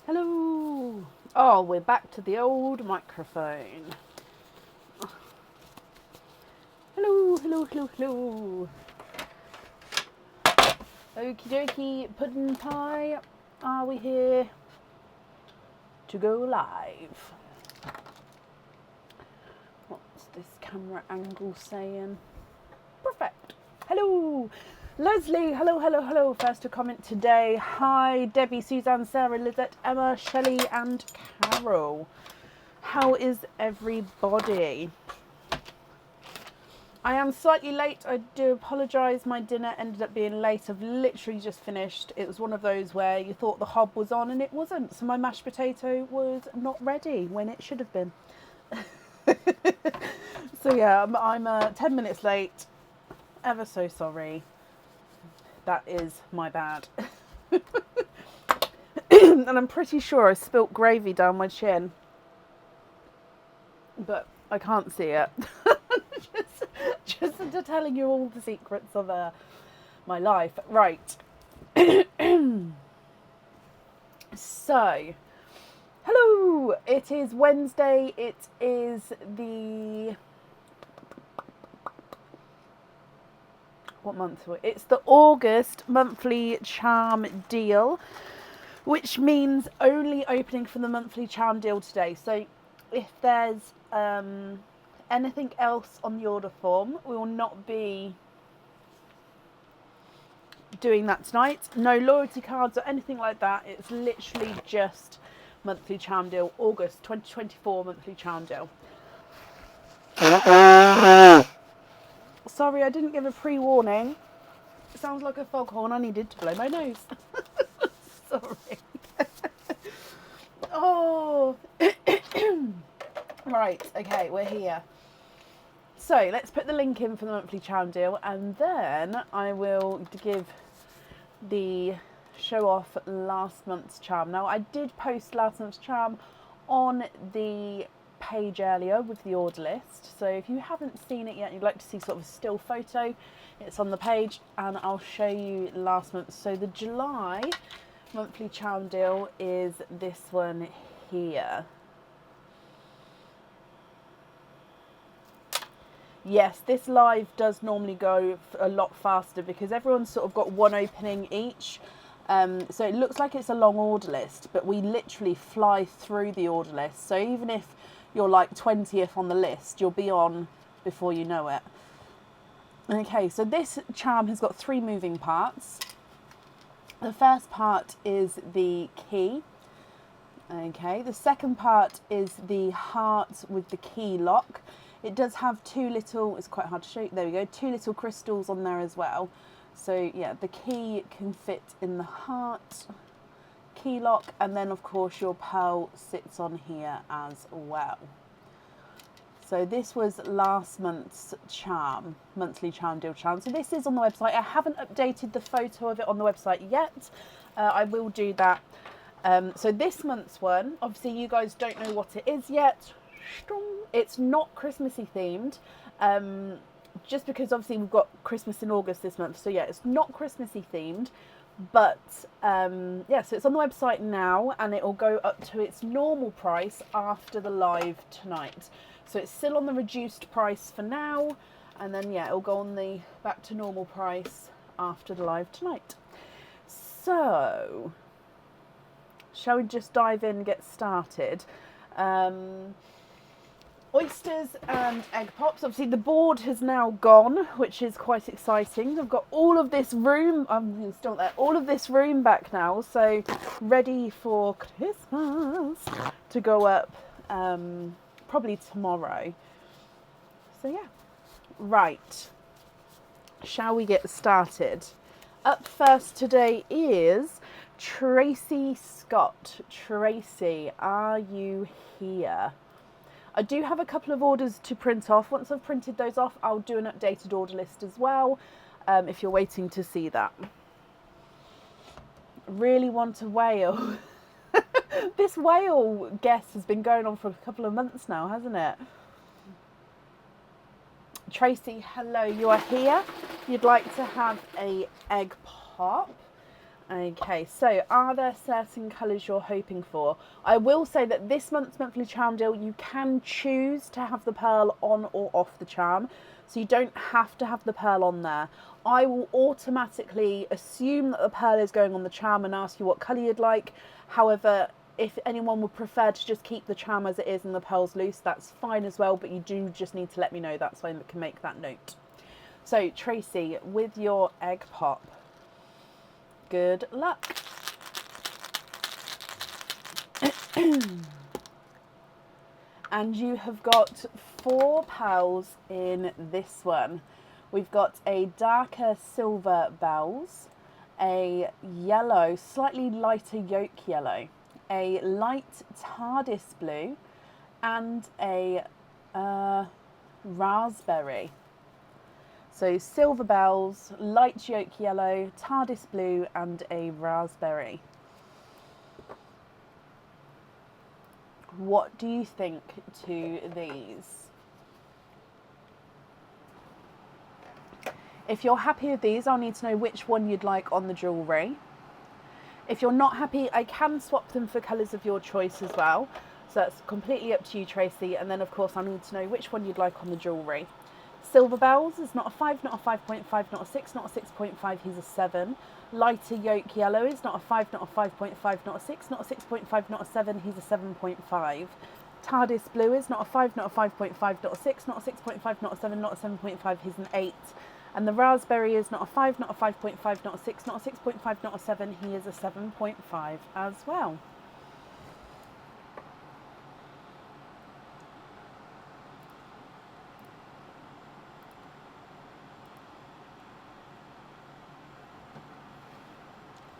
Hello. Oh, we're back to the old microphone. Hello, hello, hello, hello. Okie dokie, pudding pie. Are we here to go live? What's this camera angle saying? Perfect. Hello. Leslie, hello, hello, hello. First to comment today. Hi, Debbie, Suzanne, Sarah, Lizette, Emma, Shelley, and Carol. How is everybody? I am slightly late. I do apologise. My dinner ended up being late. I've literally just finished. It was one of those where you thought the hob was on and it wasn't. So my mashed potato was not ready when it should have been. So yeah, I'm 10 minutes late. Ever so sorry. That is my bad. And I'm pretty sure I spilt gravy down my chin. But I can't see it. just into telling you all the secrets of my life. Right. So, hello. It is Wednesday. It is the... What month? It's the August monthly charm deal, which means only opening for the monthly charm deal today. So if there's anything else on the order form, we will not be doing that tonight. No loyalty cards or anything like that. It's literally just monthly charm deal, August 2024 monthly charm deal. Sorry, I didn't give a pre-warning. It sounds like a foghorn. I needed to blow my nose. Sorry. Oh. Right, okay, we're here. So let's put the link in for the monthly charm deal, and then I will give the show off last month's charm. Now, I did post last month's charm on the page earlier with the order list, so if you haven't seen it yet, you'd like to see sort of a still photo, it's on the page, and I'll show you last month. So the July monthly charm deal is this one here. Yes, this live does normally go a lot faster because everyone's sort of got one opening each. So it looks like it's a long order list, but we literally fly through the order list. So even if you're like 20th on the list, you'll be on before you know it. Okay, so this charm has got 3 moving parts. The first part is the key. Okay, the second part is the heart with the key lock. It does have 2 little, it's quite hard to show, there we go, 2 little crystals on there as well. So yeah, the key can fit in the heart, key lock, and then of course your pearl sits on here as well. So this was last month's charm, monthly charm deal charm. So this is on the website. I haven't updated the photo of it on the website yet. I will do that. So this month's one, obviously you guys don't know what it is yet. It's not Christmassy themed, just because obviously we've got Christmas in August this month. So yeah, it's not Christmassy themed, but yeah, so it's on the website now and it will go up to its normal price after the live tonight. So it's still on the reduced price for now, and then yeah, it'll go on the back to normal price after the live tonight. So shall we just dive in and get started? Oysters and egg pops. Obviously the board has now gone, which is quite exciting. I've got all of this room, I'm going to start there, all of this room back now, so ready for Christmas to go up probably tomorrow. So yeah, right, shall we get started? Up first today is Tracy Scott. Tracy, are you here? I do have a couple of orders to print off. Once I've printed those off, I'll do an updated order list as well, if you're waiting to see that. Really want a whale. This whale guess has been going on for a couple of months now, hasn't it? Tracy, hello, you are here. You'd like to have a egg pop. Okay, so are there certain colours you're hoping for? I will say that this month's monthly charm deal, you can choose to have the pearl on or off the charm. So you don't have to have the pearl on there. I will automatically assume that the pearl is going on the charm and ask you what colour you'd like. However, if anyone would prefer to just keep the charm as it is and the pearls loose, that's fine as well. But you do just need to let me know. That's why I can make that note. So Tracy, with your egg pop, good luck. And you have got 4 pearls in this one. We've got a darker silver bells, a yellow, slightly lighter yolk yellow, a light TARDIS blue, and a raspberry. So silver bells, light yolk yellow, TARDIS blue, and a raspberry. What do you think to these? If you're happy with these, I'll need to know which one you'd like on the jewellery. If you're not happy, I can swap them for colours of your choice as well. So that's completely up to you, Tracy. And then, of course, I need to know which one you'd like on the jewellery. Silver bells is not a 5, not a 5.5, not a 6, not a 6.5, he's a 7. Lighter yolk yellow is not a 5, not a 5.5, not a 6, not a 6.5, not a 7, he's a 7.5. TARDIS blue is not a 5, not a 5.5, not a 6, not a 6.5, not a 7, not a 7.5, he's an 8. And the raspberry is not a 5, not a 5.5, not a 6, not a 6.5, not a 7, he is a 7.5 as well.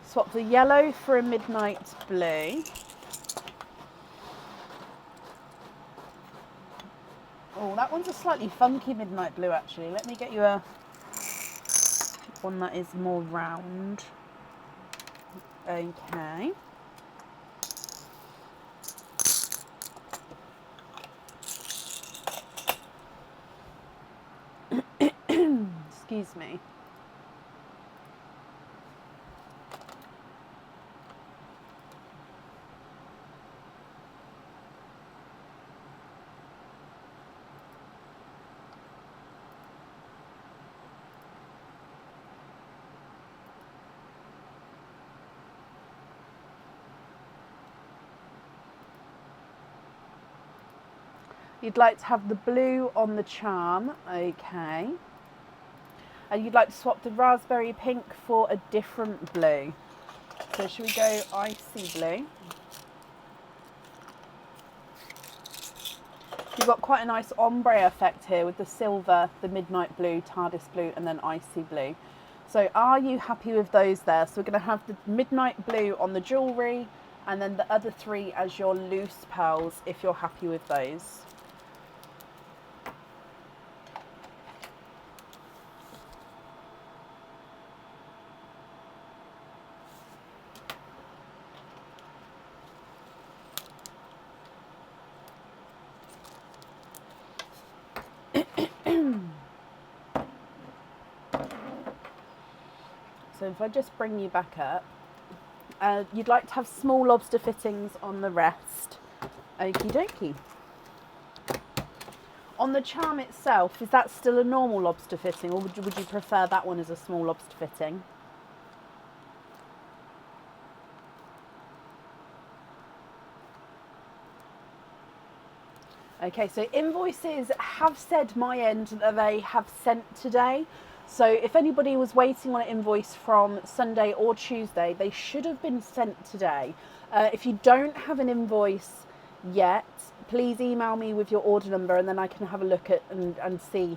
Swap the yellow for a midnight blue. Oh, that one's a slightly funky midnight blue actually. Let me get you a one that is more round. Okay. Excuse me. You'd like to have the blue on the charm, okay. And you'd like to swap the raspberry pink for a different blue. So should we go icy blue? You've got quite a nice ombre effect here with the silver, the midnight blue, TARDIS blue, and then icy blue. So are you happy with those there? So we're going to have the midnight blue on the jewellery and then the other 3 as your loose pearls if you're happy with those. So if I just bring you back up, you'd like to have small lobster fittings on the rest. Okie dokie. On the charm itself, is that still a normal lobster fitting or would you prefer that one as a small lobster fitting? Okay, so invoices have said my end that they have sent today. So if anybody was waiting on an invoice from Sunday or Tuesday, they should have been sent today. If you don't have an invoice yet, please email me with your order number and then I can have a look at and see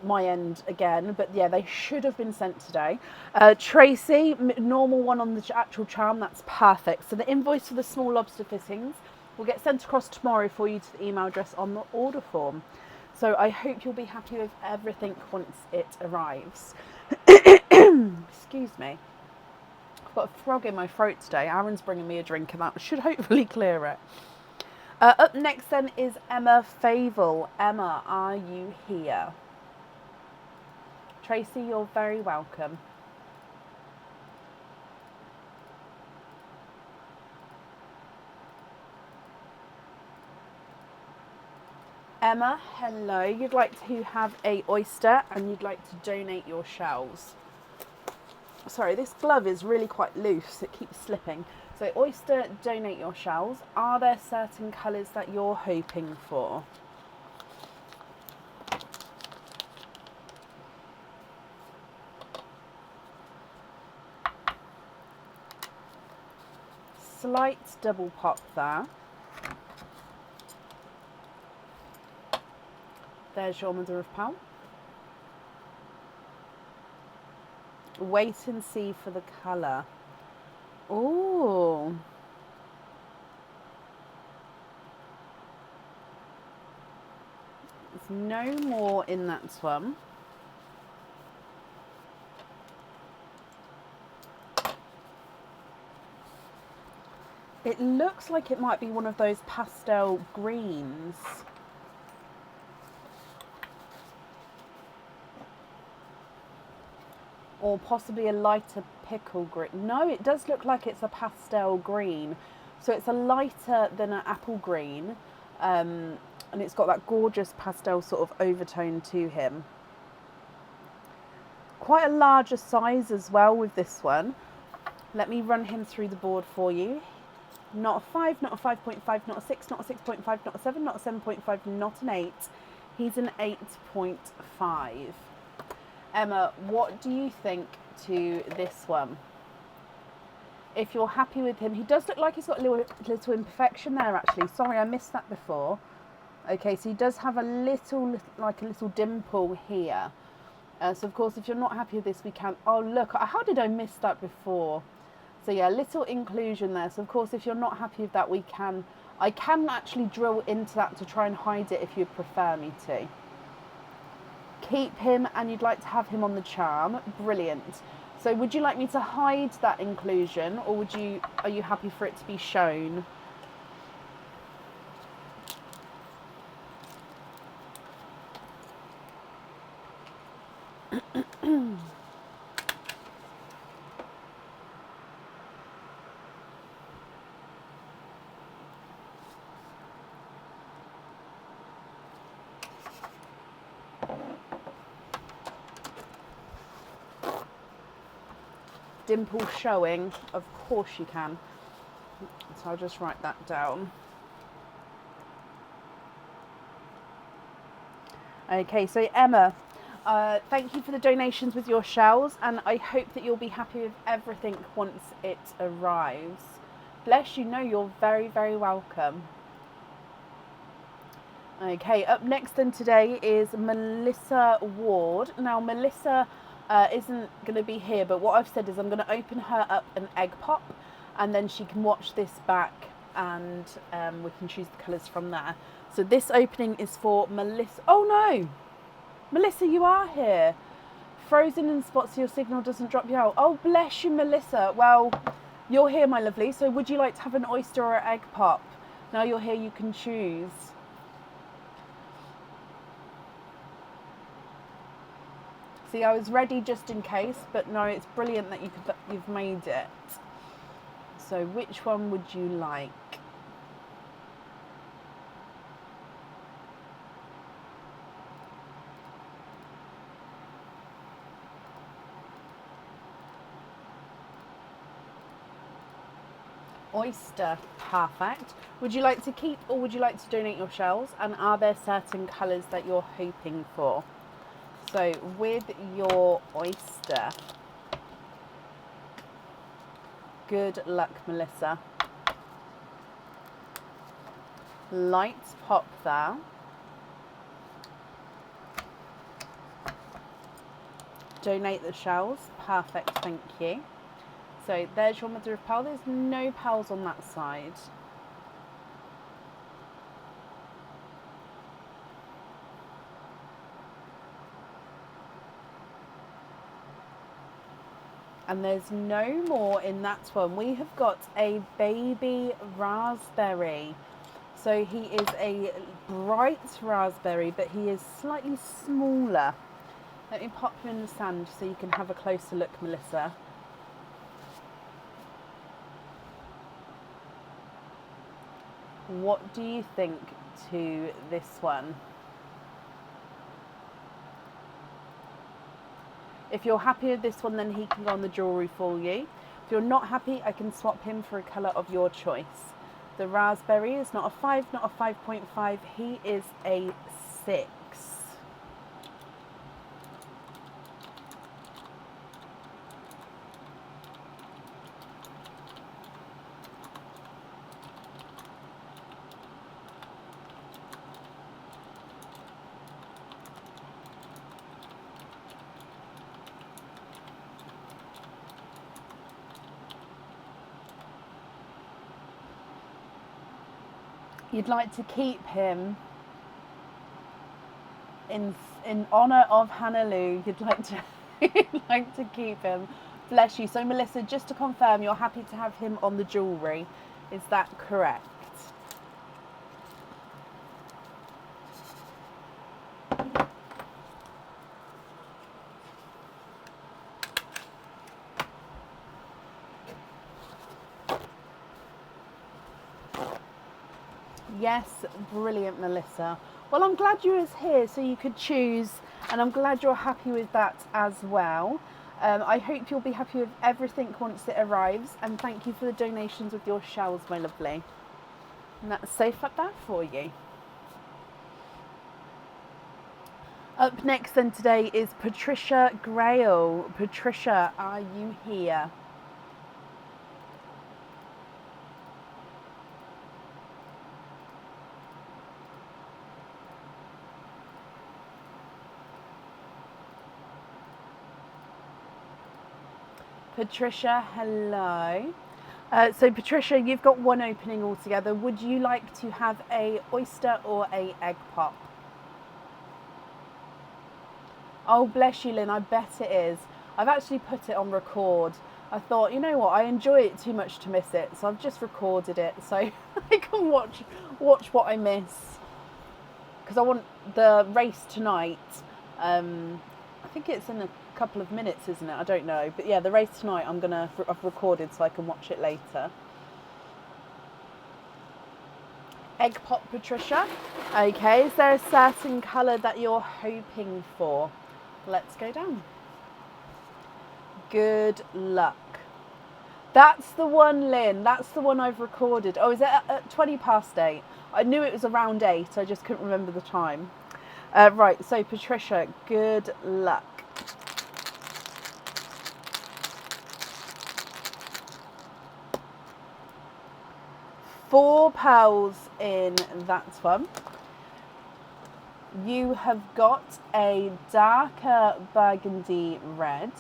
my end again. But yeah, they should have been sent today. Tracy, normal one on the actual charm, that's perfect. So the invoice for the small lobster fittings will get sent across tomorrow for you to the email address on the order form. So I hope you'll be happy with everything once it arrives. Excuse me. I've got a frog in my throat today. Aaron's bringing me a drink and that should hopefully clear it. Up next then is Emma Favel. Emma, are you here? Tracy, you're very welcome. Emma, hello. You'd like to have a oyster and you'd like to donate your shells. Sorry, this glove is really quite loose. It keeps slipping. So oyster, donate your shells. Are there certain colours that you're hoping for? Slight double pop there. There's your mother of pearl. Wait and see for the colour. Ooh. There's no more in that one. It looks like it might be one of those pastel greens. Or possibly a lighter pickle green. No, it does look like it's a pastel green. So it's a lighter than an apple green. And it's got that gorgeous pastel sort of overtone to him. Quite a larger size as well with this one. Let me run him through the board for you. Not a 5, not a 5.5, not a 6, not a 6.5, not a 7, not a 7.5, not an 8. He's an 8.5. Emma, what do you think to this one? If you're happy with him, he does look like he's got a little imperfection there actually. Sorry, I missed that before. Okay, so he does have a little dimple here. So of course, if you're not happy with this, we can, oh look, how did I miss that before? So yeah, little inclusion there. So of course, if you're not happy with that, I can actually drill into that to try and hide it if you prefer me to. Keep him and you'd like to have him on the charm. Brilliant. So would you like me to hide that inclusion or are you happy for it to be shown? Dimple showing, of course you can. So I'll just write that down. Okay, so Emma, thank you for the donations with your shells, and I hope that you'll be happy with everything once it arrives. Bless you, no, you're very, very welcome. Okay, up next then today is Melissa Ward. Now Melissa isn't going to be here, but what I've said is I'm going to open her up an egg pop and then she can watch this back and we can choose the colours from there. So this opening is for Melissa. Oh no! Melissa, you are here. Frozen in spots so your signal doesn't drop you out. Oh, bless you, Melissa. Well, you're here, my lovely. So would you like to have an oyster or an egg pop? Now you're here, you can choose. See, I was ready just in case, but no, it's brilliant that you've made it. So which one would you like? Oyster, perfect. Would you like to keep or would you like to donate your shells? And are there certain colours that you're hoping for? So with your oyster, good luck, Melissa. Light pop there. Donate the shells, perfect, thank you. So there's your mother of pearl. There's no pearls on that side. And there's no more in that one. We have got a baby raspberry. So he is a bright raspberry, but he is slightly smaller. Let me pop him in the sand so you can have a closer look, Melissa. What do you think to this one? If you're happy with this one, then he can go on the jewellery for you. If you're not happy, I can swap him for a colour of your choice. The raspberry is not a 5, not a 5.5. He is a 6. You'd like to keep him in honour of Hannah Lou. You'd like to you'd like to keep him. Bless you. So Melissa, just to confirm, you're happy to have him on the jewellery. Is that correct? Yes, brilliant, Melissa. Well, I'm glad you was here so you could choose, and I'm glad you're happy with that as well. I hope you'll be happy with everything once it arrives, and thank you for the donations with your shells, my lovely. And that's safe up there for you. Up next then today is Patricia Grail. Patricia, are you here? Patricia, hello. So Patricia, you've got one opening altogether. Would you like to have a oyster or a egg pop? Oh, bless you, Lynn. I bet it is. I've actually put it on record. I thought, you know what, I enjoy it too much to miss it, so I've just recorded it so I can watch what I miss. Because I want the race tonight. I think it's in a couple of minutes, isn't it? I don't know, but yeah, the race tonight I've recorded so I can watch it later. Egg pop, Patricia. Okay, is there a certain colour that you're hoping for? Let's go down. Good luck. That's the one, Lynn. That's the one I've recorded. Oh, is it at 20 past 8? I knew it was around 8. I just couldn't remember the time. Right, so Patricia, good luck. Four pearls in that one. You have got a darker burgundy red,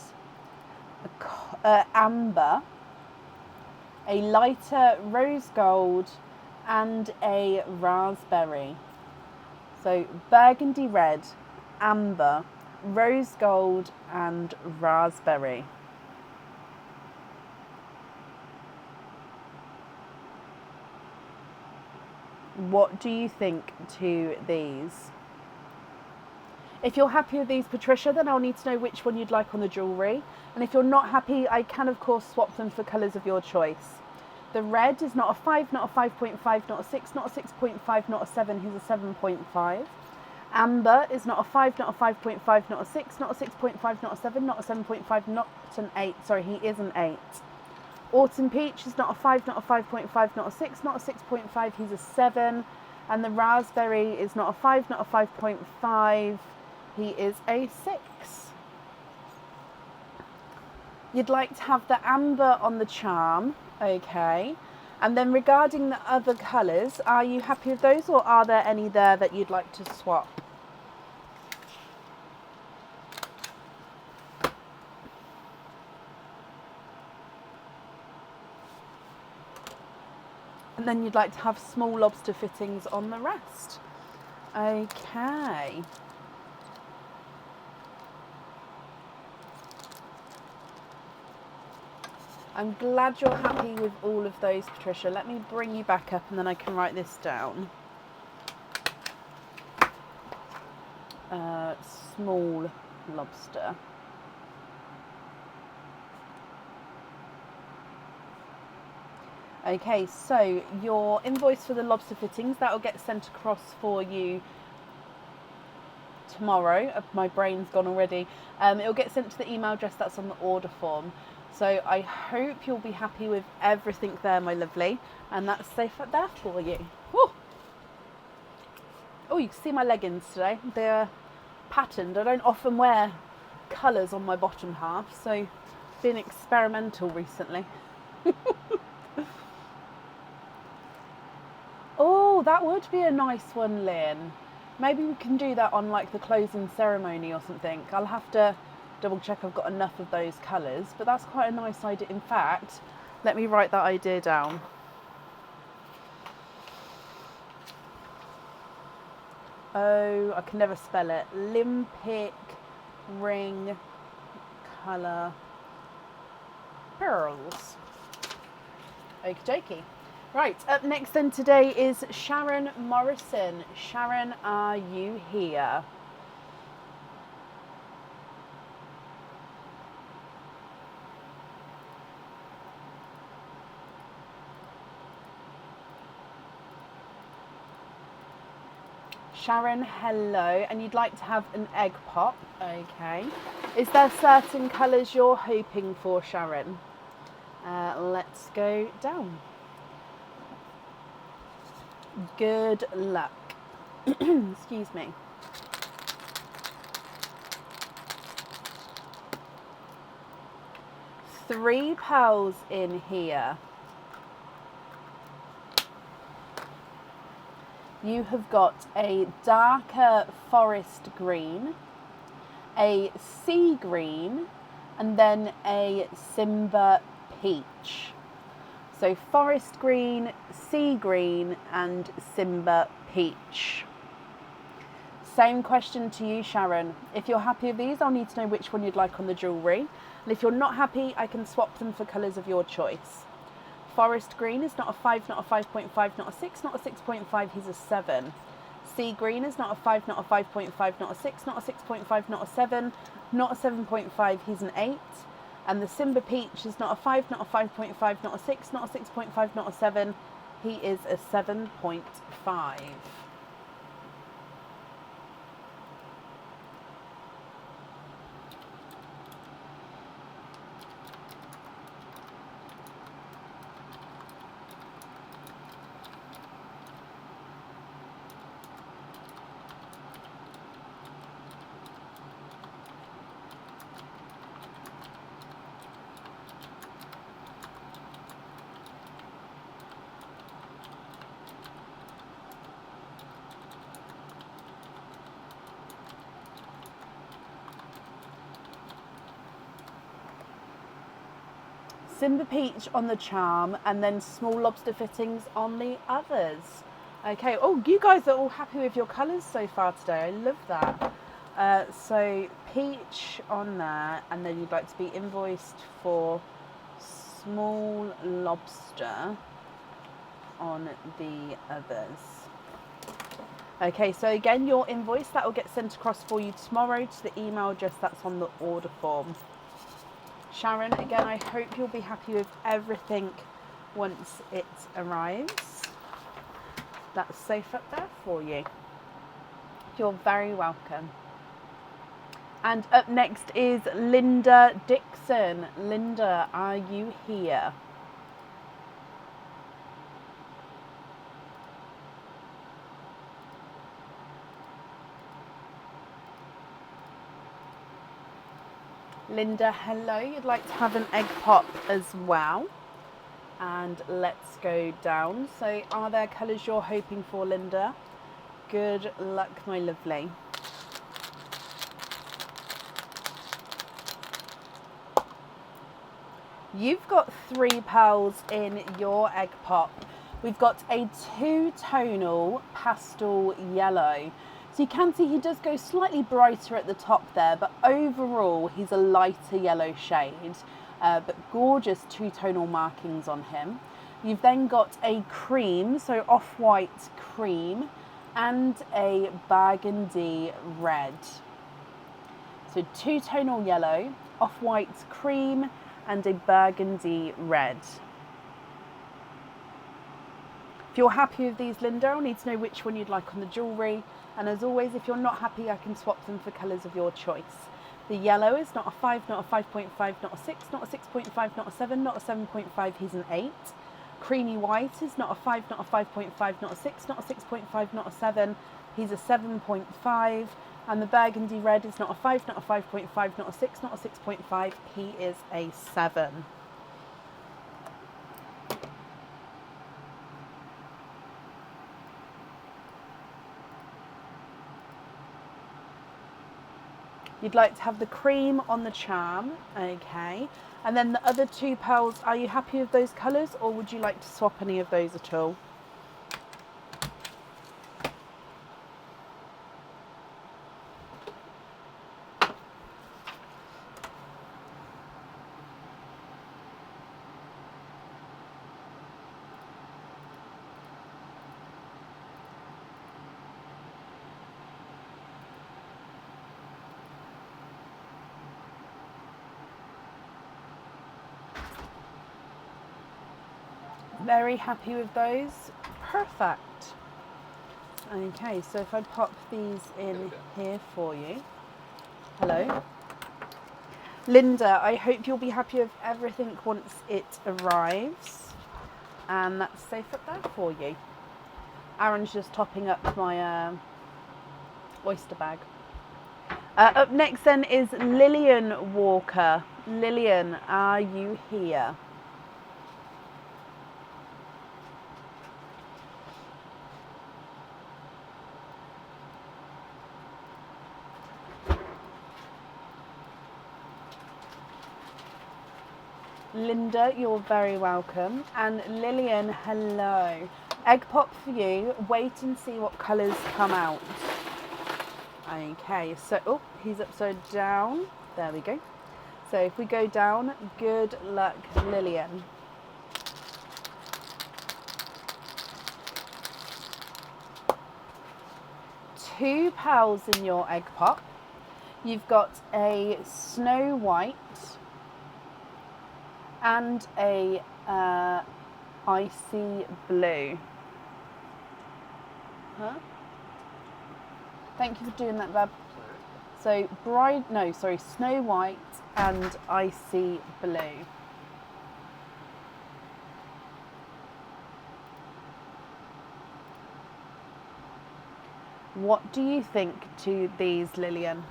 amber, a lighter rose gold, and a raspberry. So burgundy red, amber, rose gold, and raspberry. What do you think to these? If you're happy with these, Patricia, then I'll need to know which one you'd like on the jewellery. And if you're not happy, I can, of course, swap them for colours of your choice. The red is not a 5, not a 5.5, not a 6, not a 6.5, not a 7, he's a 7.5. Amber is not a 5, not a 5.5, not a 6, not a 6.5, not a 7, not a 7.5, not an 8. Sorry, he is an 8. Autumn Peach is not a 5, not a 5.5, not a 6, not a 6.5, he's a 7. And the Raspberry is not a 5, not a 5.5, he is a 6. You'd like to have the amber on the charm, okay. And then regarding the other colours, are you happy with those, or are there any there that you'd like to swap? And then you'd like to have small lobster fittings on the rest. Okay. I'm glad you're happy with all of those, Patricia. Let me bring you back up and then I can write this down. Small lobster. Okay, so your invoice for the lobster fittings, that will get sent across for you tomorrow. My brain's gone already. It'll get sent to the email address that's on the order form. So I hope you'll be happy with everything there, my lovely. And that's safe up there for you. Woo! Oh, you can see my leggings today. They're patterned. I don't often wear colours on my bottom half, so been experimental recently. Oh, that would be a nice one, Lynn. Maybe we can do that on like the closing ceremony or something. I'll have to double check I've got enough of those colours, but that's quite a nice idea. In fact, let me write that idea down. Oh, I can never spell it. Olympic ring colour pearls. Okie dokie. Right, up next then today is Sharon Morrison. Sharon, are you here? Sharon, hello, and you'd like to have an egg pop, okay. Is there certain colours you're hoping for, Sharon? Let's go down. Good luck. Excuse me. Three pearls in here. You have got a darker forest green, a sea green, and then a Simba peach. So forest green, sea green, and Simba peach. Same question to you, Sharon. If you're happy with these, I'll need to know which one you'd like on the jewellery. And if you're not happy, I can swap them for colours of your choice. Forest green is not a 5, not a 5.5, not a 6, not a 6.5, he's a 7. Sea green is not a 5, not a 5.5, not a 6, not a 6.5, not a 7, not a 7.5, he's an 8. And the Simba peach is not a 5, not a 5.5, not a 6, not a 6.5, not a 7, he is a 7.5. Simba peach on the charm, and then small lobster fittings on the others. Okay, oh, you guys are all happy with your colours so far today. I love that. So peach on there, and then you'd like to be invoiced for small lobster on the others. Okay, so again, your invoice, that will get sent across for you tomorrow to the email address that's on the order form. Sharon, again, I hope you'll be happy with everything once it arrives. That's safe up there for you. You're very welcome. And up next is Linda Dixon. Linda, are you here? Linda, hello. You'd like to have an egg pop as well. And let's go down. So are there colours you're hoping for, Linda? Good luck, my lovely. You've got 3 pearls in your egg pop. We've got a 2-tonal pastel yellow. So you can see he does go slightly brighter at the top there, but overall he's a lighter yellow shade, but gorgeous 2-tonal markings on him. You've then got a cream, so off-white cream, and a burgundy red. So 2-tonal yellow, off-white cream, and a burgundy red. If you're happy with these, Linda, I'll need to know which one you'd like on the jewellery. And as always, if you're not happy, I can swap them for colours of your choice. The yellow is not a 5, not a 5.5, not a 6, not a 6.5, not a 7, not a 7.5, he's an 8. Creamy white is not a 5, not a 5.5, not a 6, not a 6.5, not a 7, he's a 7.5. And the burgundy red is not a 5, not a 5.5, not a 6, not a 6.5, he is a 7. You'd like to have the cream on the charm, okay. And then the other 2 pearls, are you happy with those colours, or would you like to swap any of those at all? Very happy with those. Perfect. Okay, so if I pop these in here for you. Hello. Linda, I hope you'll be happy with everything once it arrives. And that's safe up there for you. Aaron's just topping up my oyster bag. Up next then is Lillian Walker. Lillian, are you here? Linda, you're very welcome. And Lillian, hello. Egg pop for you. Wait and see what colours come out. Okay, so, oh, he's upside down. There we go. So if we go down, good luck, Lillian. Two pearls in your egg pop. You've got a snow white and a icy blue. Huh? Thank you for doing that, Bab. So snow white and icy blue. What do you think to these, Lillian?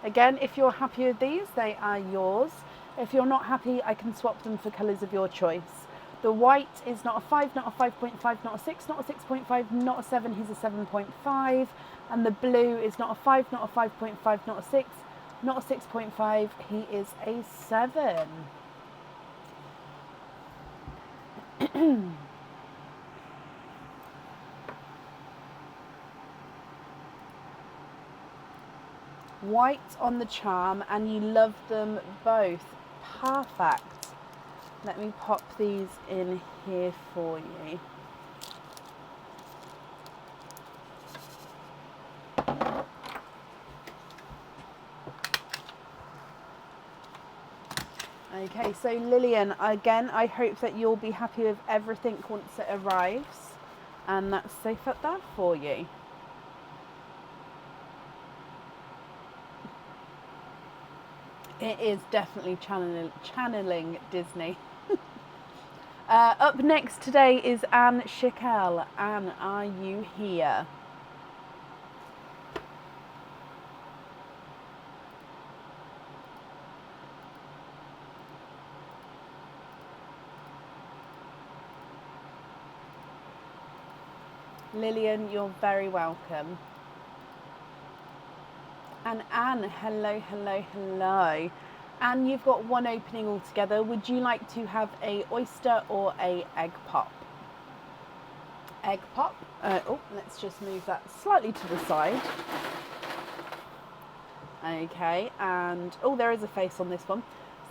Again, if you're happy with these, they are yours. If you're not happy, I can swap them for colours of your choice. The white is not a 5, not a 5.5, not a 6, not a 6.5, not a 7, he's a 7.5. And the blue is not a 5, not a 5.5, not a 6, not a 6.5, he is a 7. White on the charm, and you love them both. Perfect. Let me pop these in here for you. Okay, so Lillian, again, I hope that you'll be happy with everything once it arrives, and that's safe up there for you. It is definitely channeling Disney. Up next today is Anne Schickel. Anne, are you here? Lillian, you're very welcome. And Anne, hello, hello, hello. Anne, you've got one opening altogether. Would you like to have a oyster or a egg pop? Egg pop. Let's just move that slightly to the side. Okay, and there is a face on this one.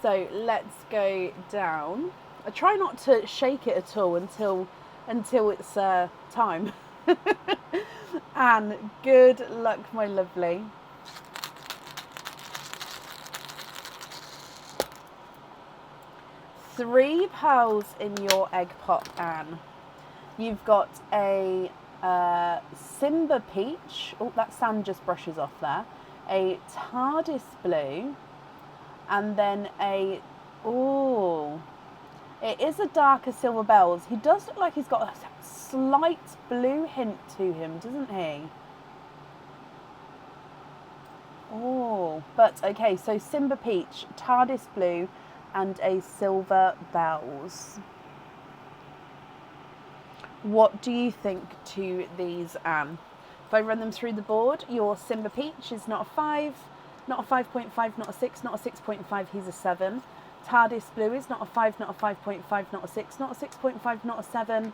So let's go down. I try not to shake it at all until it's time. Anne, good luck, my lovely. Three pearls in your egg pop, Anne. You've got a Simba peach. Oh, that sand just brushes off there. A TARDIS blue, and then a, oh, it is a darker silver bells. He does look like he's got a slight blue hint to him, doesn't he? Oh, but okay, so Simba peach, TARDIS blue, and a silver bells. What do you think to these, Anne? If I run them through the board, your Simba peach is not a 5, not a 5.5, not a 6, not a 6.5, he's a 7. TARDIS blue is not a 5, not a 5.5, not a 6, not a 6.5, not a 7.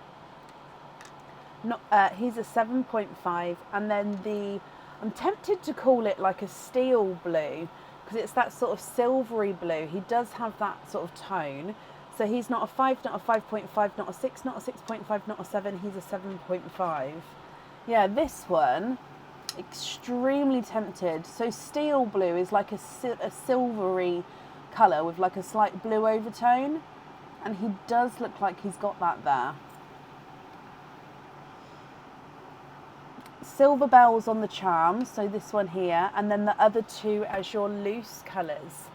Not, he's a 7.5. And then the, I'm tempted to call it like a steel blue, because it's that sort of silvery blue. He does have that sort of tone. So he's not a 5, not a 5.5, not a 6, not a 6.5, not a 7. He's a 7.5. Yeah, this one, extremely tempted. So steel blue is like a silvery colour with like a slight blue overtone. And he does look like he's got that there. Silver bells on the charm, so this one here. And then the other two as your loose colours.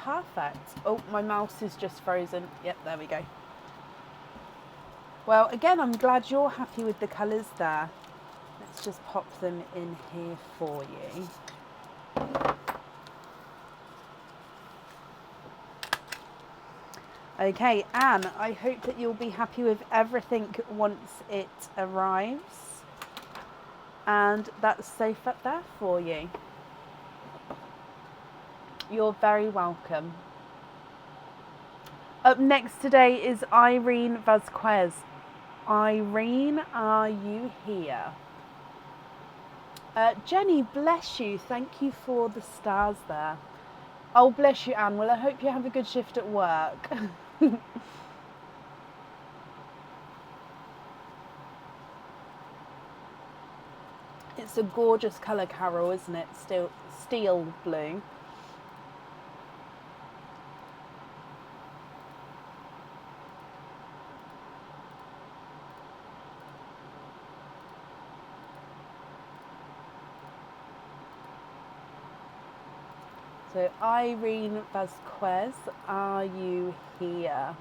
Perfect. Oh, my mouse is just frozen. Yep, there we go. Well, again, I'm glad you're happy with the colours there. Let's just pop them in here for you. Okay, Anne, I hope that you'll be happy with everything once it arrives. And that's safe up there for you. You're very welcome. Up next today is Irene Vasquez. Irene, are you here? Jenny, bless you. Thank you for the stars there. Oh, bless you, Anne. Well, I hope you have a good shift at work. It's a gorgeous colour, Carol, isn't it? Steel blue. So Irene Vasquez, are you here?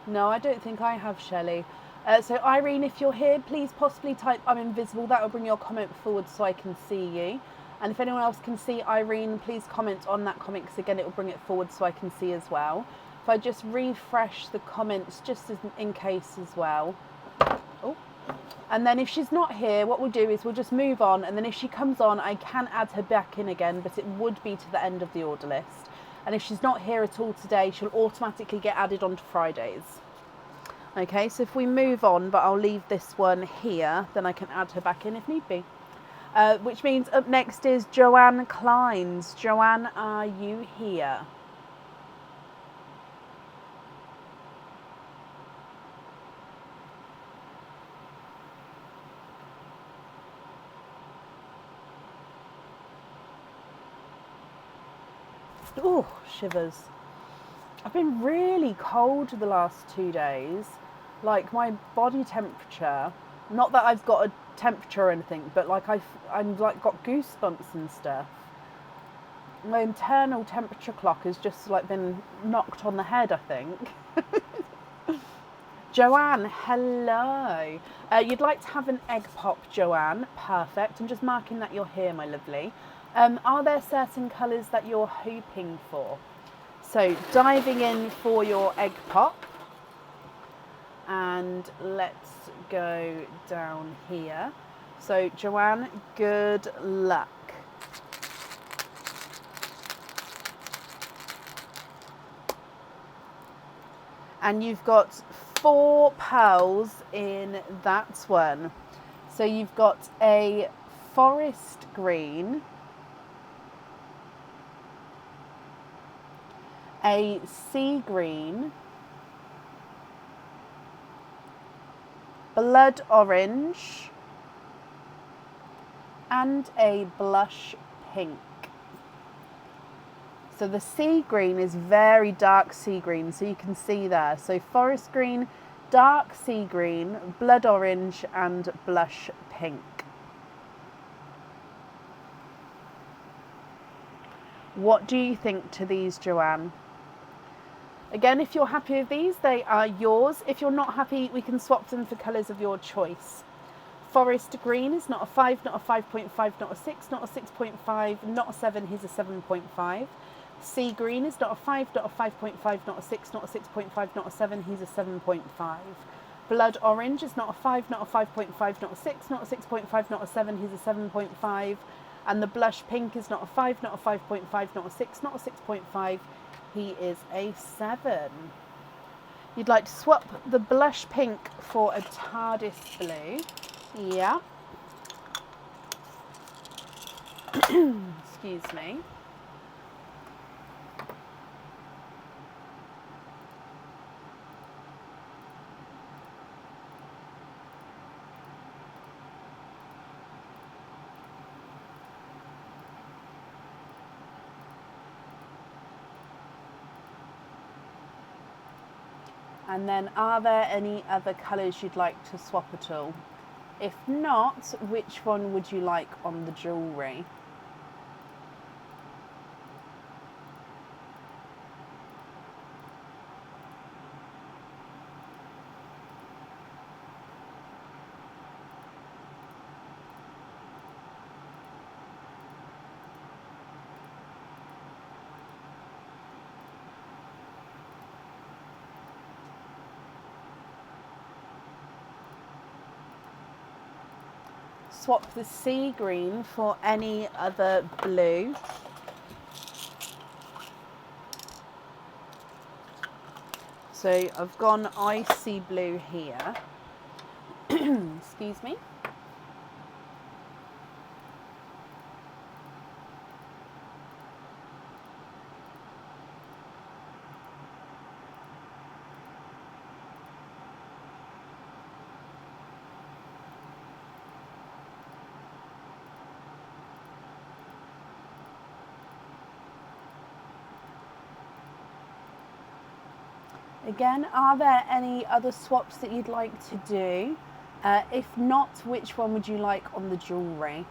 No, I don't think I have, Shelley. So Irene, if you're here, please possibly type I'm invisible. That will bring your comment forward so I can see you. And if anyone else can see Irene, please comment on that comment, because again, it will bring it forward so I can see as well. If I just refresh the comments just as in case as well. Oh. And then if she's not here, what we'll do is we'll just move on. And then if she comes on, I can add her back in again, but it would be to the end of the order list. And if she's not here at all today, she'll automatically get added on to Fridays. Okay, so if we move on, but I'll leave this one here, then I can add her back in if need be. Which means up next is Joanne Kleins. Joanne, are you here? Oh, shivers. I've been really cold the last 2 days. Like my body temperature, not that I've got a temperature or anything, but like I'm like got goosebumps and stuff. My internal temperature clock has just like been knocked on the head, I think. Joanne, hello. You'd like to have an egg pop, Joanne? Perfect. I'm just marking that you're here, my lovely. Are there certain colours that you're hoping for? So diving in for your egg pop, and let's go down here. So Joanne, good luck. And you've got 4 pearls in that one. So you've got a forest green, a sea green, blood orange, and a blush pink. So the sea green is very dark sea green, so you can see there. So forest green, dark sea green, blood orange, and blush pink. What do you think to these, Joanne? Again, if you're happy with these, they are yours. If you're not happy, we can swap them for colours of your choice. Forest green is not a 5, not a 5.5, not a 6, not a 6.5, not a 7, here's a 7.5. Sea green is not a 5, not a 5.5, not a 6, not a 6.5, not a 7, here's a 7.5. Blood orange is not a 5, not a 5.5, not a 6, not a 6.5, not a 7, here's a 7.5. And the blush pink is not a 5, not a 5.5, not a 6, not a 6.5, he is a 7. You'd like to swap the blush pink for a TARDIS blue. Yeah. Excuse me. And then are there any other colours you'd like to swap at all? If not, which one would you like on the jewellery? Swap the sea green for any other blue. So I've gone icy blue here. Excuse me. Again, are there any other swaps that you'd like to do? If not, which one would you like on the jewellery?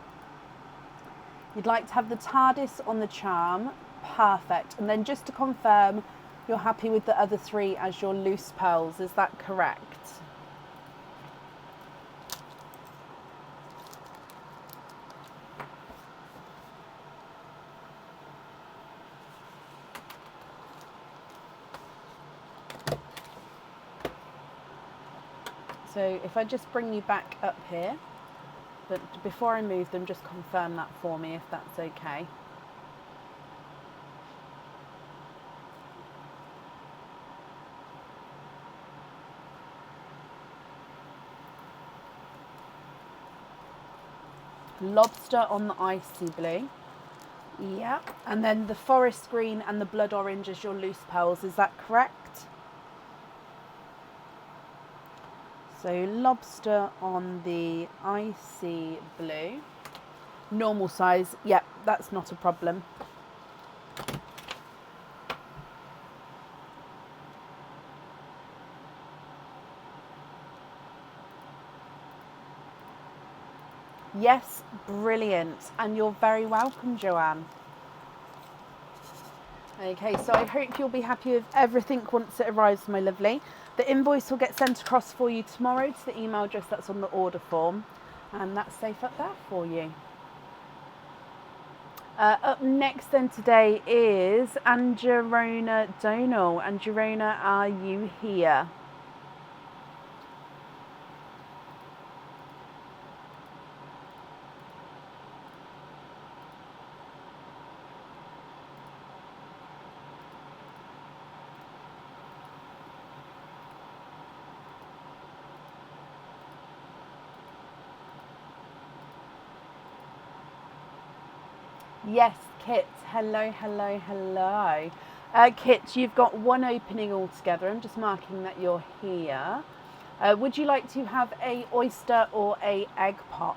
You'd like to have the TARDIS on the charm. Perfect. And then just to confirm, you're happy with the other 3 as your loose pearls. Is that correct? So if I just bring you back up here, but before I move them, just confirm that for me if that's okay. Lobster on the icy blue. Yeah. And then the forest green and the blood orange as your loose pearls. Is that correct? So lobster on the icy blue. Normal size. Yep, that's not a problem. Yes, brilliant. And you're very welcome, Joanne. Okay, so I hope you'll be happy with everything once it arrives, my lovely. The invoice will get sent across for you tomorrow to the email address that's on the order form. And that's safe up there for you. Up next then today is Angerona Donal. Angerona, are you here? Yes, Kit. Hello, hello, hello. Kit, you've got one opening altogether. I'm just marking that you're here. Would you like to have a oyster or a egg pop?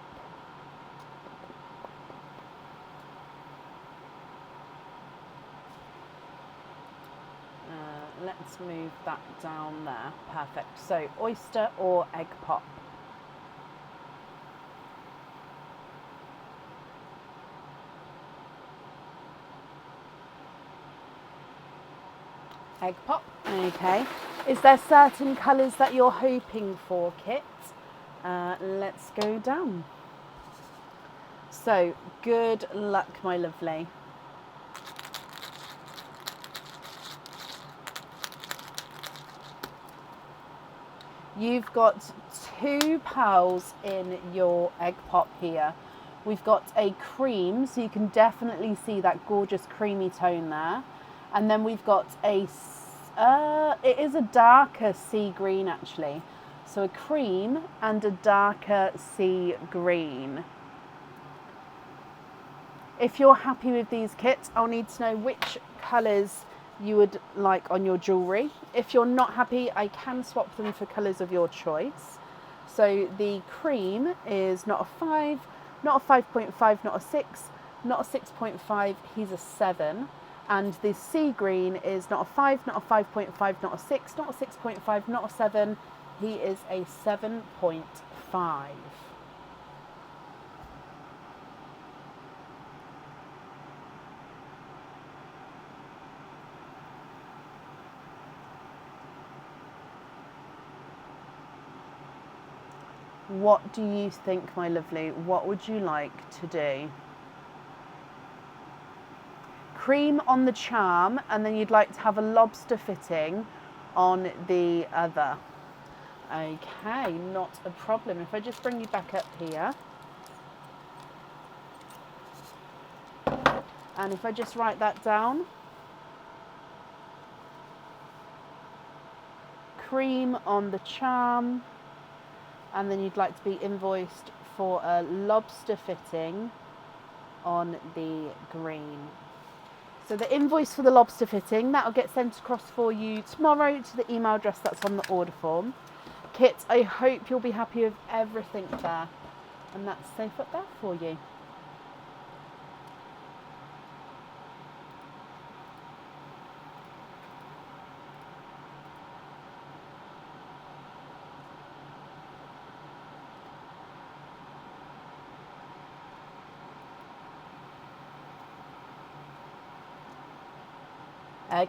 Let's move that down there. Perfect. So oyster or egg pop? Egg pop. Okay. Is there certain colours that you're hoping for, Kit? Let's go down. So good luck, my lovely. You've got 2 pearls in your egg pop here. We've got a cream, so you can definitely see that gorgeous creamy tone there. And then we've got a, it is a darker sea green actually. So a cream and a darker sea green. If you're happy with these kits, I'll need to know which colours you would like on your jewellery. If you're not happy, I can swap them for colours of your choice. So the cream is not a 5, not a 5.5, not a 6, not a 6.5, he's a 7. And the sea green is not a 5, not a 5.5, not a 6, not a 6.5, not a 7, he is a 7.5. What do you think, my lovely? What would you like to do? Cream on the charm, and then you'd like to have a lobster fitting on the other. Okay, not a problem. If I just bring you back up here. And if I just write that down. Cream on the charm. And then you'd like to be invoiced for a lobster fitting on the green. So the invoice for the lobster fitting, that'll get sent across for you tomorrow to the email address that's on the order form. Kit, I hope you'll be happy with everything there. And that's safe up there for you.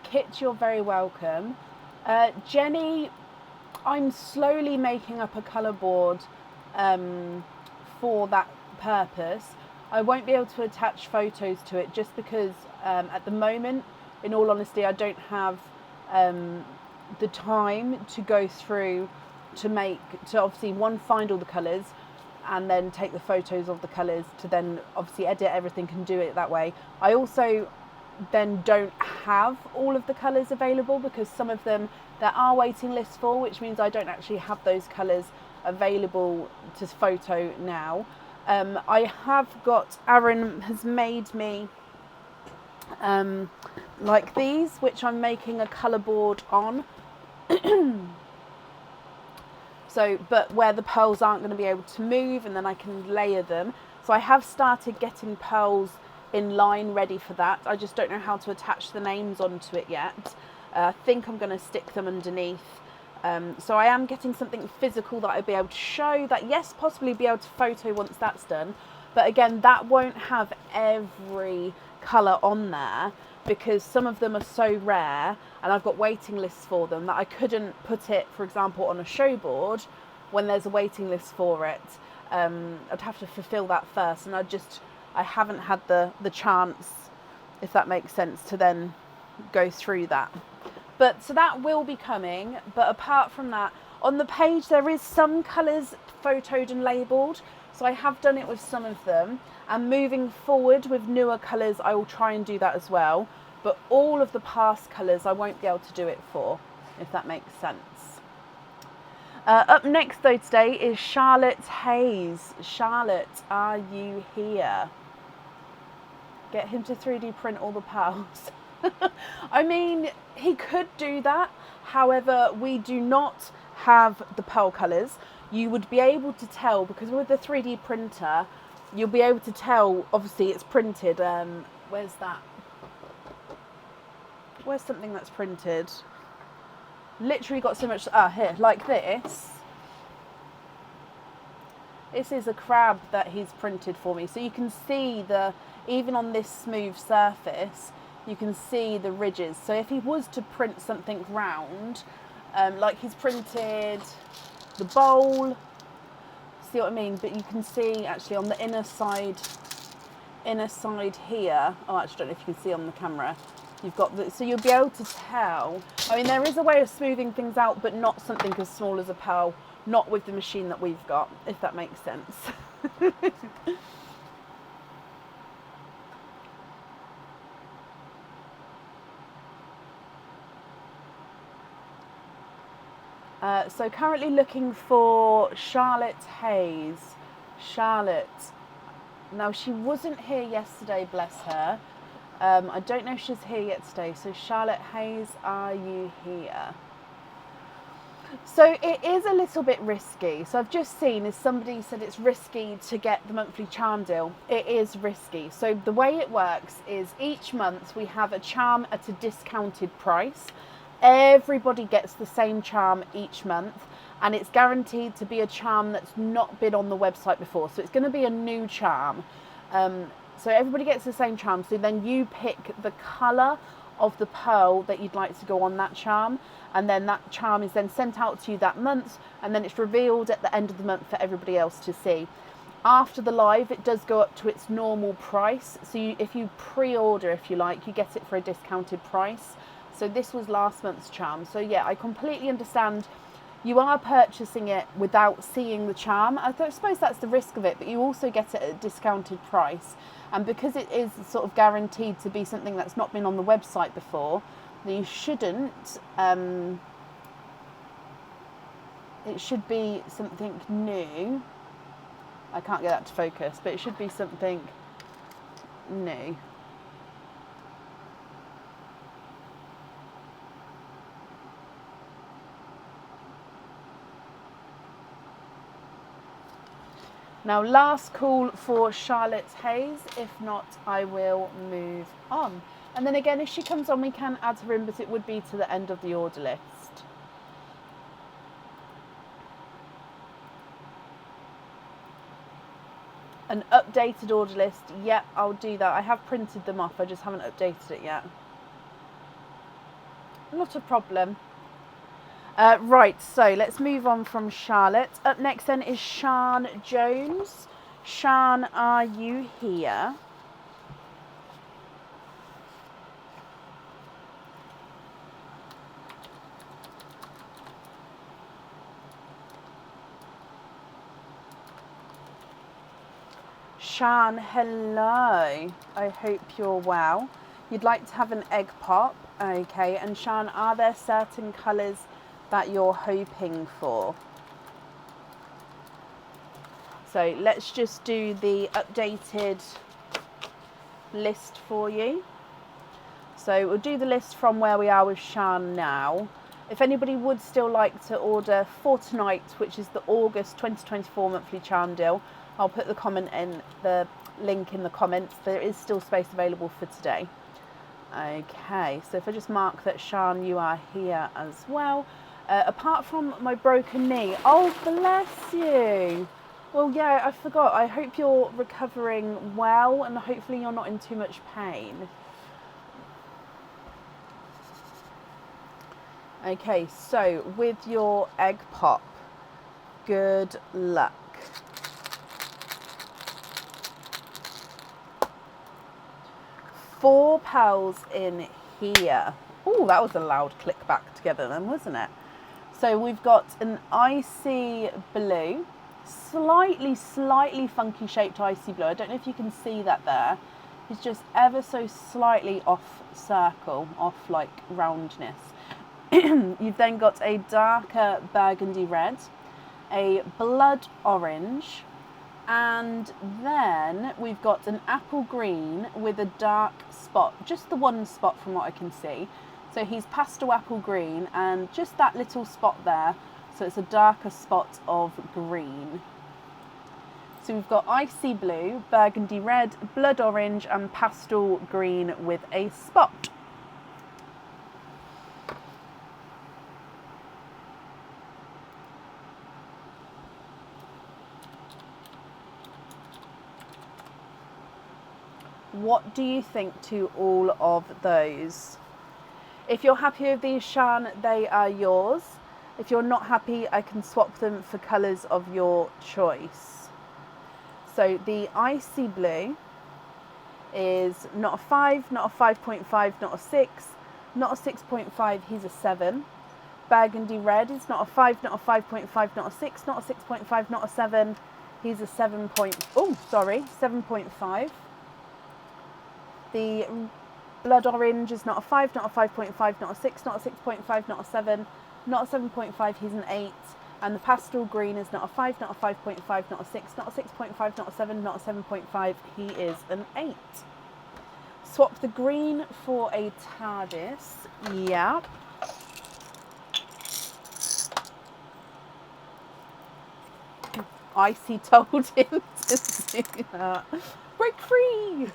Kit, you're very welcome. Jenny, I'm slowly making up a colour board for that purpose. I won't be able to attach photos to it just because at the moment, in all honesty, I don't have the time to go through to obviously find all the colours and then take the photos of the colours to then obviously edit everything and do it that way. I also then don't have all of the colours available because some of them there are waiting lists for, which means I don't actually have those colours available to photo now. I have got, Aaron has made me like these, which I'm making a colour board on. So, but where the pearls aren't going to be able to move, and then I can layer them. So I have started getting pearls in line ready for that. I just don't know how to attach the names onto it yet. I think I'm going to stick them underneath. So I am getting something physical that I'll be able to show that, yes, possibly be able to photo once that's done. But again, that won't have every colour on there because some of them are so rare and I've got waiting lists for them that I couldn't put it, for example, on a show board when there's a waiting list for it. I'd have to fulfill that first, and I haven't had the chance, if that makes sense, to then go through that. But so that will be coming. But apart from that, on the page there is some colours photoed and labelled. So I have done it with some of them. And moving forward with newer colours, I will try and do that as well. But all of the past colours I won't be able to do it for, if that makes sense. Up next though today is Charlotte Hayes. Charlotte, are you here? Get him to 3D print all the pearls. I mean, he could do that. However, we do not have the pearl colours, you would be able to tell, because with the 3D printer, you'll be able to tell, obviously it's printed, where's that? Where's something that's printed? Literally got so much, here, like this. This is a crab that he's printed for me. So you can see even on this smooth surface, you can see the ridges. So if he was to print something round, like he's printed the bowl, see what I mean? But you can see actually on the inner side here, oh, actually, I don't know if you can see on the camera, you've got so you'll be able to tell. I mean, there is a way of smoothing things out, but not something as small as a pearl, not with the machine that we've got, if that makes sense. So currently looking for Charlotte Hayes. Charlotte. Now, she wasn't here yesterday, bless her. I don't know if she's here yet today. So Charlotte Hayes, are you here? So it is a little bit risky. So I've just seen, as somebody said, it's risky to get the monthly charm deal. It is risky. So the way it works is each month we have a charm at a discounted price. Everybody gets the same charm each month, and it's guaranteed to be a charm that's not been on the website before. So it's going to be a new charm. So everybody gets the same charm. So then you pick the colour of the pearl that you'd like to go on that charm, and then that charm is then sent out to you that month, and then it's revealed at the end of the month for everybody else to see. After the live, it does go up to its normal price. So if you pre-order, if you like, you get it for a discounted price. So this was last month's charm. So yeah, I completely understand. You are purchasing it without seeing the charm. I suppose that's the risk of it, but you also get it at a discounted price. And because it is sort of guaranteed to be something that's not been on the website before, then you shouldn't. It should be something new. I can't get that to focus, but it should be something new. Now, last call for Charlotte Hayes. If not, I will move on. And then again, if she comes on, we can add her in, but it would be to the end of the order list. An updated order list. Yep, I'll do that. I have printed them off. I just haven't updated it yet. Not a problem. Right, so let's move on from Charlotte. Up next then is Sian Jones. Sian, are you here? Sian, hello. I hope you're well. You'd like to have an egg pop. Okay, and Sian, are there certain colours that you're hoping for? So let's just do the updated list for you. So we'll do the list from where we are with Sian now. If anybody would still like to order for tonight, which is the August 2024 monthly charm deal, I'll put the link in the comments. There is still space available for today. Okay, so if I just mark that Sian, you are here as well. Apart from my broken knee. Oh, bless you. Well, yeah, I forgot. I hope you're recovering well, and hopefully you're not in too much pain. Okay, so with your egg pop, good luck. Four pearls in here. Oh, that was a loud click back together then, wasn't it? So we've got an icy blue, slightly funky shaped icy blue. I don't know if you can see that there. It's just ever so slightly off circle, off like roundness. You've then got a darker burgundy red, a blood orange, and then we've got an apple green with a dark spot, just the one spot from what I can see. So he's pastel apple green and just that little spot there. So it's a darker spot of green. So we've got icy blue, burgundy red, blood orange and pastel green with a spot. What do you think to all of those? If you're happy with these, Shan, they are yours. If you're not happy, I can swap them for colours of your choice. So the icy blue is not a 5, not a 5.5, not a 6, not a 6.5, he's a 7. Burgundy red is not a 5, not a 5.5, not a 6, not a 6.5, not a 7, he's a 7.5. The blood orange is not a 5, not a 5.5, not a 6, not a 6.5, not a 7, not a 7.5, he's an 8. And the pastel green is not a 5, not a 5.5, not a 6, not a 6.5, not a 7, not a 7.5, he is an 8. Swap the green for a TARDIS, yeah. Icy told him to do that. Break free!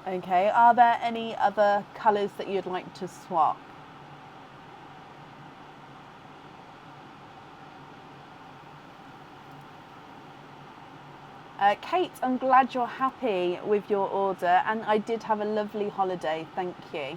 Okay, are there any other colours that you'd like to swap? Kate, I'm glad you're happy with your order, and I did have a lovely holiday, thank you.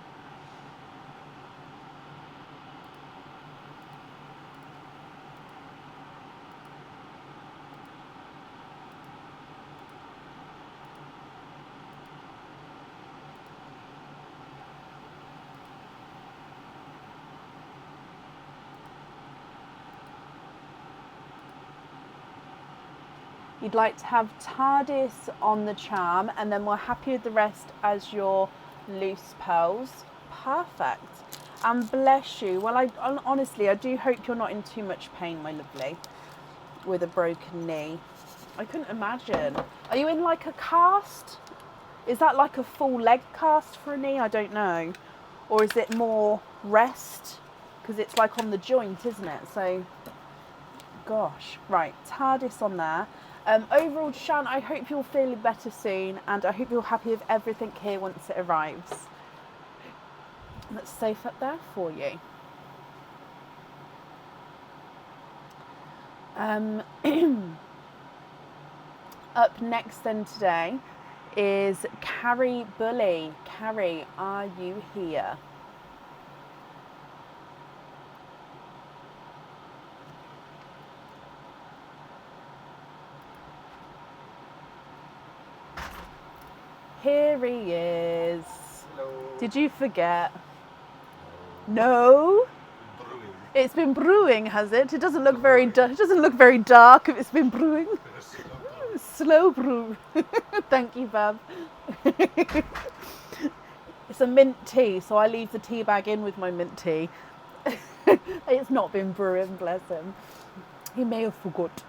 You'd like to have TARDIS on the charm, and then we're happy with the rest as your loose pearls. Perfect. And bless you. Well, honestly, I do hope you're not in too much pain, my lovely, with a broken knee. I couldn't imagine. Are you in like a cast? Is that like a full leg cast for a knee? I don't know. Or is it more rest? Because it's like on the joint, isn't it? So, gosh. Right, TARDIS on there. Overall, Shan, I hope you're feeling better soon, and I hope you're happy with everything here once it arrives. That's safe up there for you. Up next then today is Carrie Bully. Carrie, are you here? Here he is. Hello. Did you forget? No. Brewing. It's been brewing, has it? It doesn't look very. It doesn't look very dark if it's been brewing. Slow brew. Thank you, Bab. It's a mint tea, so I leave the tea bag in with my mint tea. It's not been brewing, bless him. He may have forgot.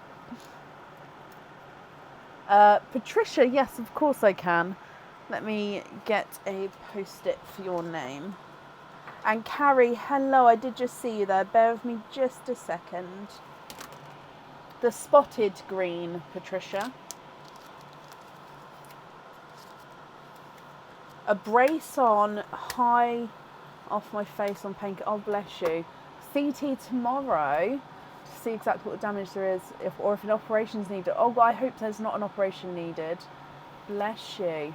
Patricia, yes, of course I can. Let me get a post-it for your name. And Carrie, hello, I did just see you there. Bear with me just a second. The spotted green, Patricia. A brace on, high off my face on pain. Oh, bless you. CT tomorrow to see exactly what damage there is, or if an operation's needed. Oh, I hope there's not an operation needed. Bless you.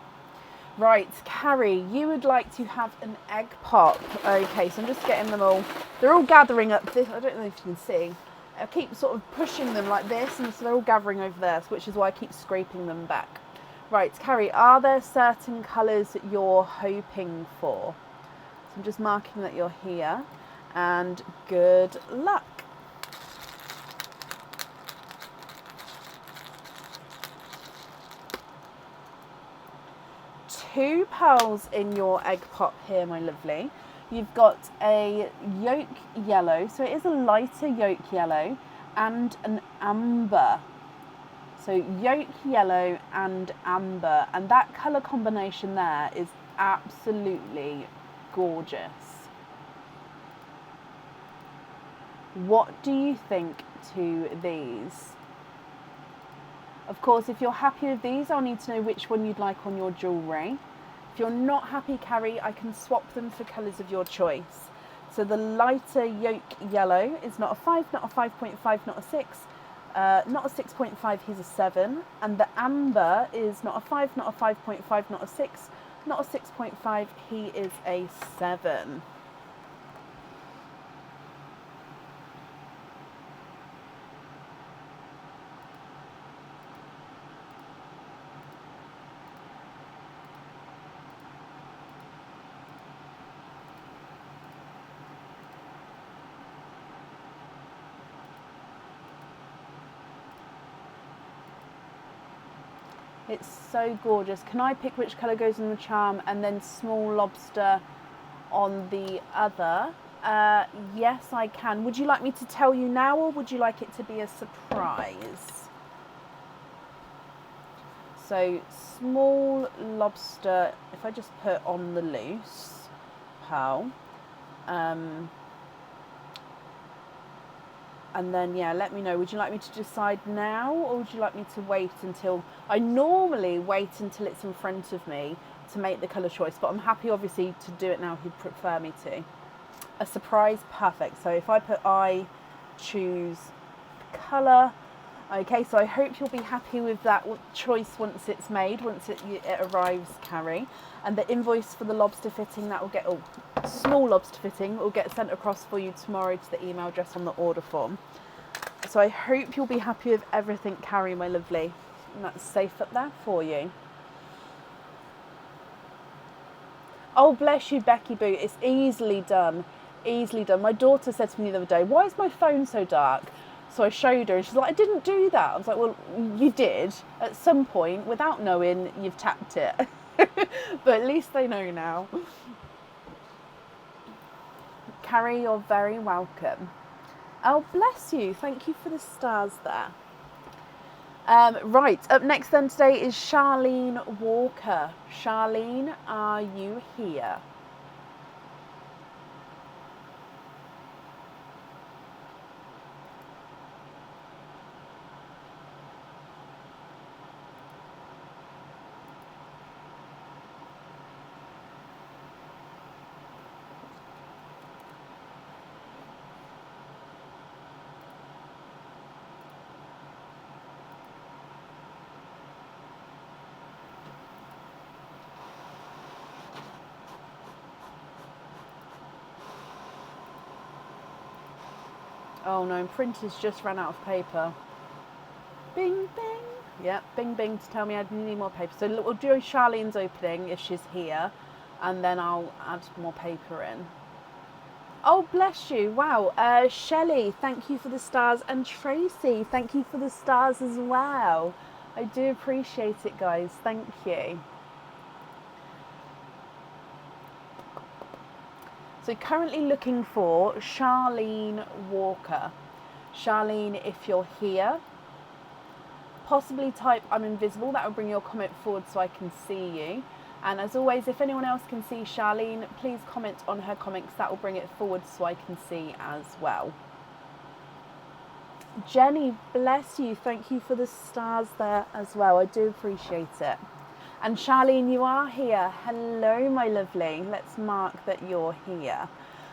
Right, Carrie, you would like to have an egg pop. Okay, so I'm just getting them all. They're all gathering up this. I don't know if you can see. I keep sort of pushing them like this, and so they're all gathering over there, which is why I keep scraping them back. Right, Carrie, are there certain colours that you're hoping for? So I'm just marking that you're here, and good luck. Two pearls in your egg pop here, my lovely. You've got a yolk yellow, so it is a lighter yolk yellow, and an amber. So yolk yellow and amber, and that colour combination there is absolutely gorgeous. What do you think to these? Of course, if you're happy with these, I'll need to know which one you'd like on your jewellery. If you're not happy, Carrie, I can swap them for colours of your choice. So the lighter yolk yellow is not a 5, not a 5.5, not a 6, not a 6.5, he's a 7. And the amber is not a 5, not a 5.5, not a 6, not a 6.5, he is a 7. It's so gorgeous. Can I pick which colour goes in the charm and then small lobster on the other? Yes, I can. Would you like me to tell you now, or would you like it to be a surprise? So small lobster, if I just put on the loose pearl, and then, yeah, let me know. Would you like me to decide now, or would you like me to wait until... I normally wait until it's in front of me to make the colour choice, but I'm happy, obviously, to do it now if you'd prefer me to. A surprise, perfect. So if I put I choose colour... Okay, so I hope you'll be happy with that choice once it's made, once it arrives, Carrie. And the invoice for the lobster fitting, that will get... Oh, small lobster fitting will get sent across for you tomorrow to the email address on the order form. So I hope you'll be happy with everything, Carrie, my lovely. And that's safe up there for you. Oh, bless you, Becky Boo. It's easily done. Easily done. My daughter said to me the other day, why is my phone so dark? So I showed her and she's like, I didn't do that. I was like, well, you did. At some point, without knowing, you've tapped it. But at least they know now. Carrie, you're very welcome. Oh, bless you. Thank you for the stars there. Right, up next then today is Charlene Walker. Charlene, are you here? Oh no, printer's just ran out of paper. Bing, bing. Yeah, bing, bing to tell me I need more paper. So we'll do Charlene's opening if she's here, and then I'll add more paper in. Oh, bless you. Wow. Shelley, thank you for the stars. And Tracy, thank you for the stars as well. I do appreciate it, guys. Thank you. So currently looking for Charlene Walker. Charlene, if you're here, possibly type I'm invisible. That will bring your comment forward so I can see you. And as always, if anyone else can see Charlene, please comment on her comments. That will bring it forward so I can see as well. Jenny, bless you. Thank you for the stars there as well. I do appreciate it. And Charlene, you are here. Hello, my lovely. Let's mark that you're here.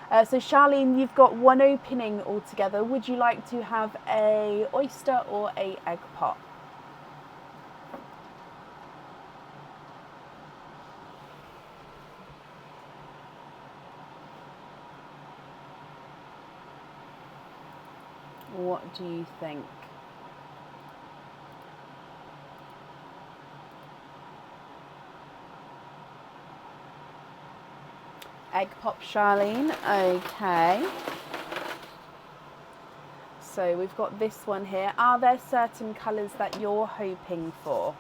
So Charlene, you've got one opening altogether. Would you like to have a oyster or a egg pop? What do you think? Egg pop, Charlene. Okay. So we've got this one here. Are there certain colours that you're hoping for?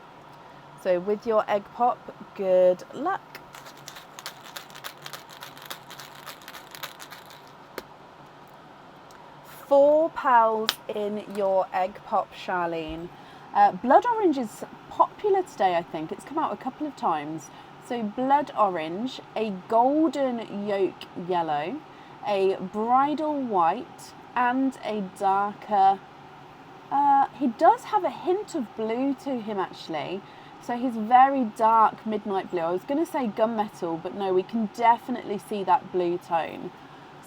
So with your egg pop, good luck. Four pearls in your egg pop, Charlene. Blood orange is popular today, I think. It's come out a couple of times. So blood orange, a golden yolk yellow, a bridal white, and a darker, he does have a hint of blue to him actually. So he's very dark midnight blue. I was going to say gunmetal, but no, we can definitely see that blue tone.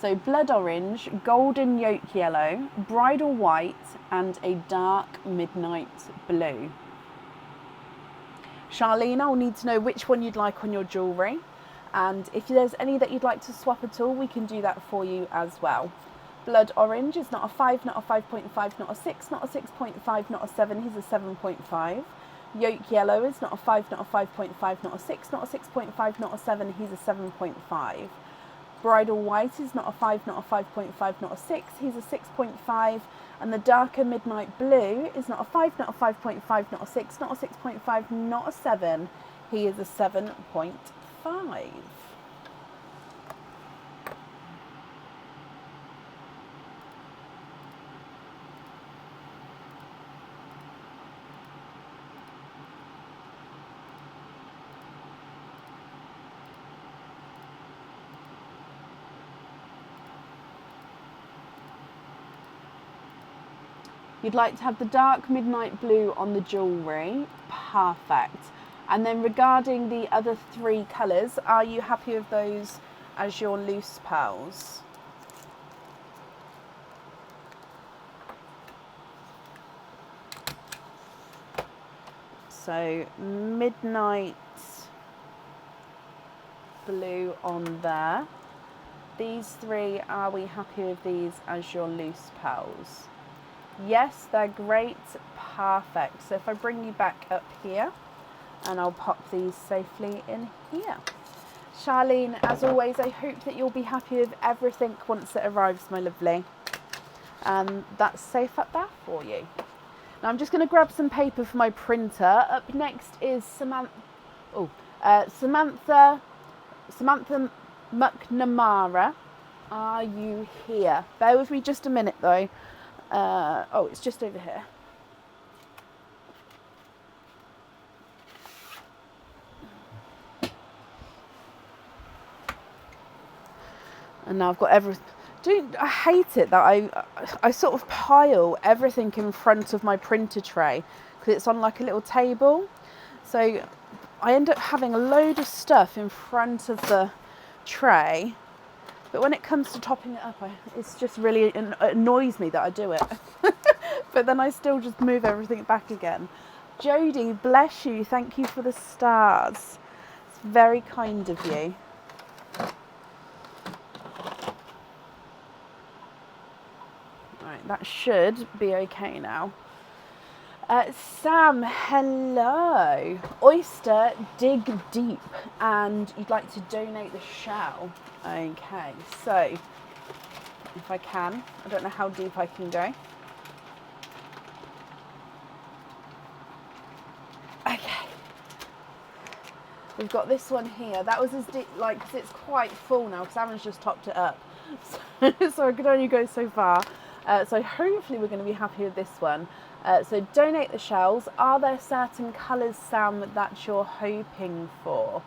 So blood orange, golden yolk yellow, bridal white, and a dark midnight blue. Charlene, I'll need to know which one you'd like on your jewellery. And if there's any that you'd like to swap at all, we can do that for you as well. Blood orange is not a 5, not a 5.5, not a 6, not a 6.5, not a 7, he's a 7.5. Yolk yellow is not a 5, not a 5.5, not a 6, not a 6.5, not a 7, he's a 7.5. Bridal white is not a 5, not a 5.5, not a 6, he's a 6.5. And the darker midnight blue is not a 5, not a 5.5, not a 6, not a 6.5, not a 7, he is a 7.5. You'd like to have the dark midnight blue on the jewellery. Perfect. And then regarding the other 3 colours, are you happy with those as your loose pearls? So midnight blue on there. These 3, are we happy with these as your loose pearls? Yes, they're great. Perfect. So if I bring you back up here, and I'll pop these safely in here. Charlene, as always, I hope that you'll be happy with everything once it arrives, my lovely. That's safe up there for you. Now I'm just going to grab some paper for my printer. Up next is Samantha McNamara. Are you here? Bear with me just a minute though. Oh, it's just over here. And now I've got everything. I hate it that I sort of pile everything in front of my printer tray because it's on like a little table. So I end up having a load of stuff in front of the tray. But when it comes to topping it up, it's just really, it annoys me that I do it. But then I still just move everything back again. Jodie, bless you. Thank you for the stars. It's very kind of you. Right, that should be okay now. Sam, hello. Oyster, dig deep, and you'd like to donate the shell. Okay, so if I can, I don't know how deep I can go. Okay, we've got this one here. That was as deep, like, because it's quite full now because Aaron's just topped it up. So I could only go so far. So hopefully we're going to be happy with this one. So donate the shells. Are there certain colours, Sam, that you're hoping for?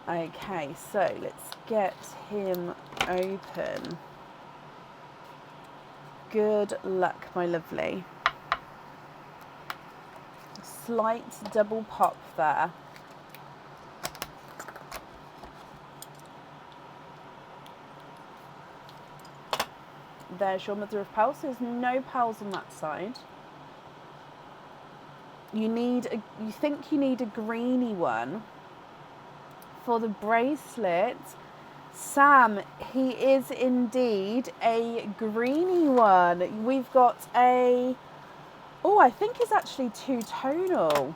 Okay, so let's get him open. Good luck, my lovely. Slight double pop there. There's your mother of pearls. There's no pearls on that side. You think you need a greeny one for the bracelet. Sam, he is indeed a greeny one. We've got a, I think it's actually two-tonal.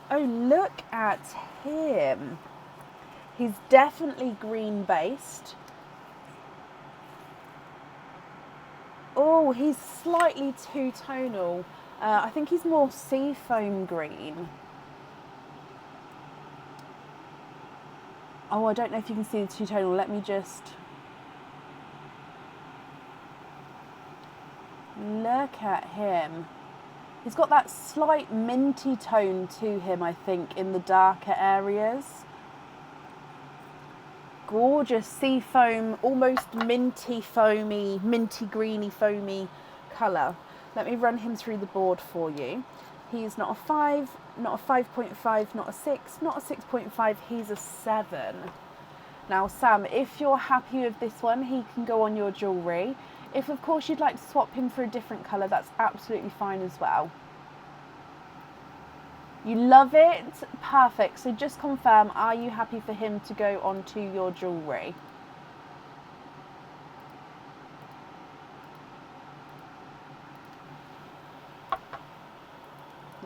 Oh, look at him. He's definitely green based. Oh, he's slightly two-tonal. I think he's more seafoam green. Oh, I don't know if you can see the two-tonal. Let me just... Look at him. He's got that slight minty tone to him, I think, in the darker areas. gorgeous sea foam, almost minty foamy, minty greeny foamy colour. Let me run him through the board for you. He's not a 5, not a 5.5, not a 6, not a 6.5, he's a 7. Now Sam, if you're happy with this one, he can go on your jewellery. If of course you'd like to swap him for a different colour, that's absolutely fine as well. You love it? Perfect. So just confirm, are you happy for him to go onto your jewellery?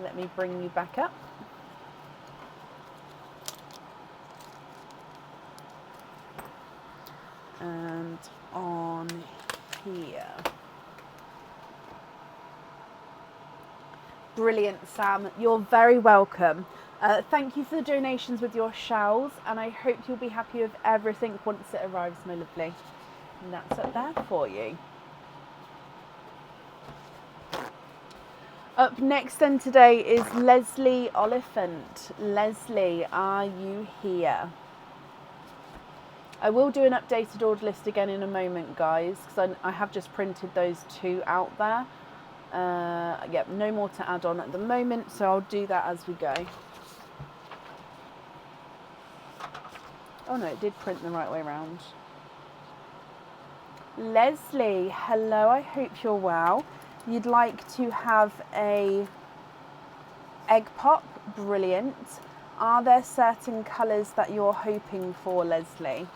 Let me bring you back up. And on here. Brilliant, Sam. You're very welcome. Thank you for the donations with your shells, and I hope you'll be happy with everything once it arrives, my lovely. And that's up there for you. Up next then today is Leslie Oliphant. Leslie, are you here? I will do an updated order list again in a moment, guys, because I have just printed those two out there. Yep, no more to add on at the moment, so I'll do that as we go. Oh no, it did print the right way around. Leslie, hello, I hope you're well. You'd like to have a egg pop? Brilliant. Are there certain colours that you're hoping for, Leslie?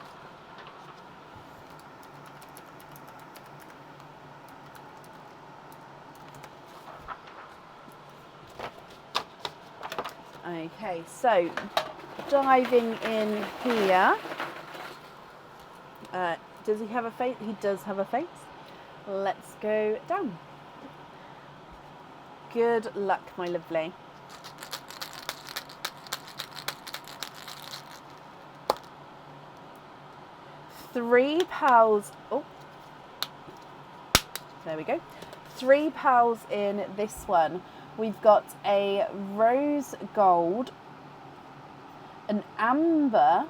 Okay, so diving in here. Does he have a face? He does have a face. Let's go down. Good luck, my lovely. £3. Oh, there we go. £3 in this one. We've got a rose gold, an amber,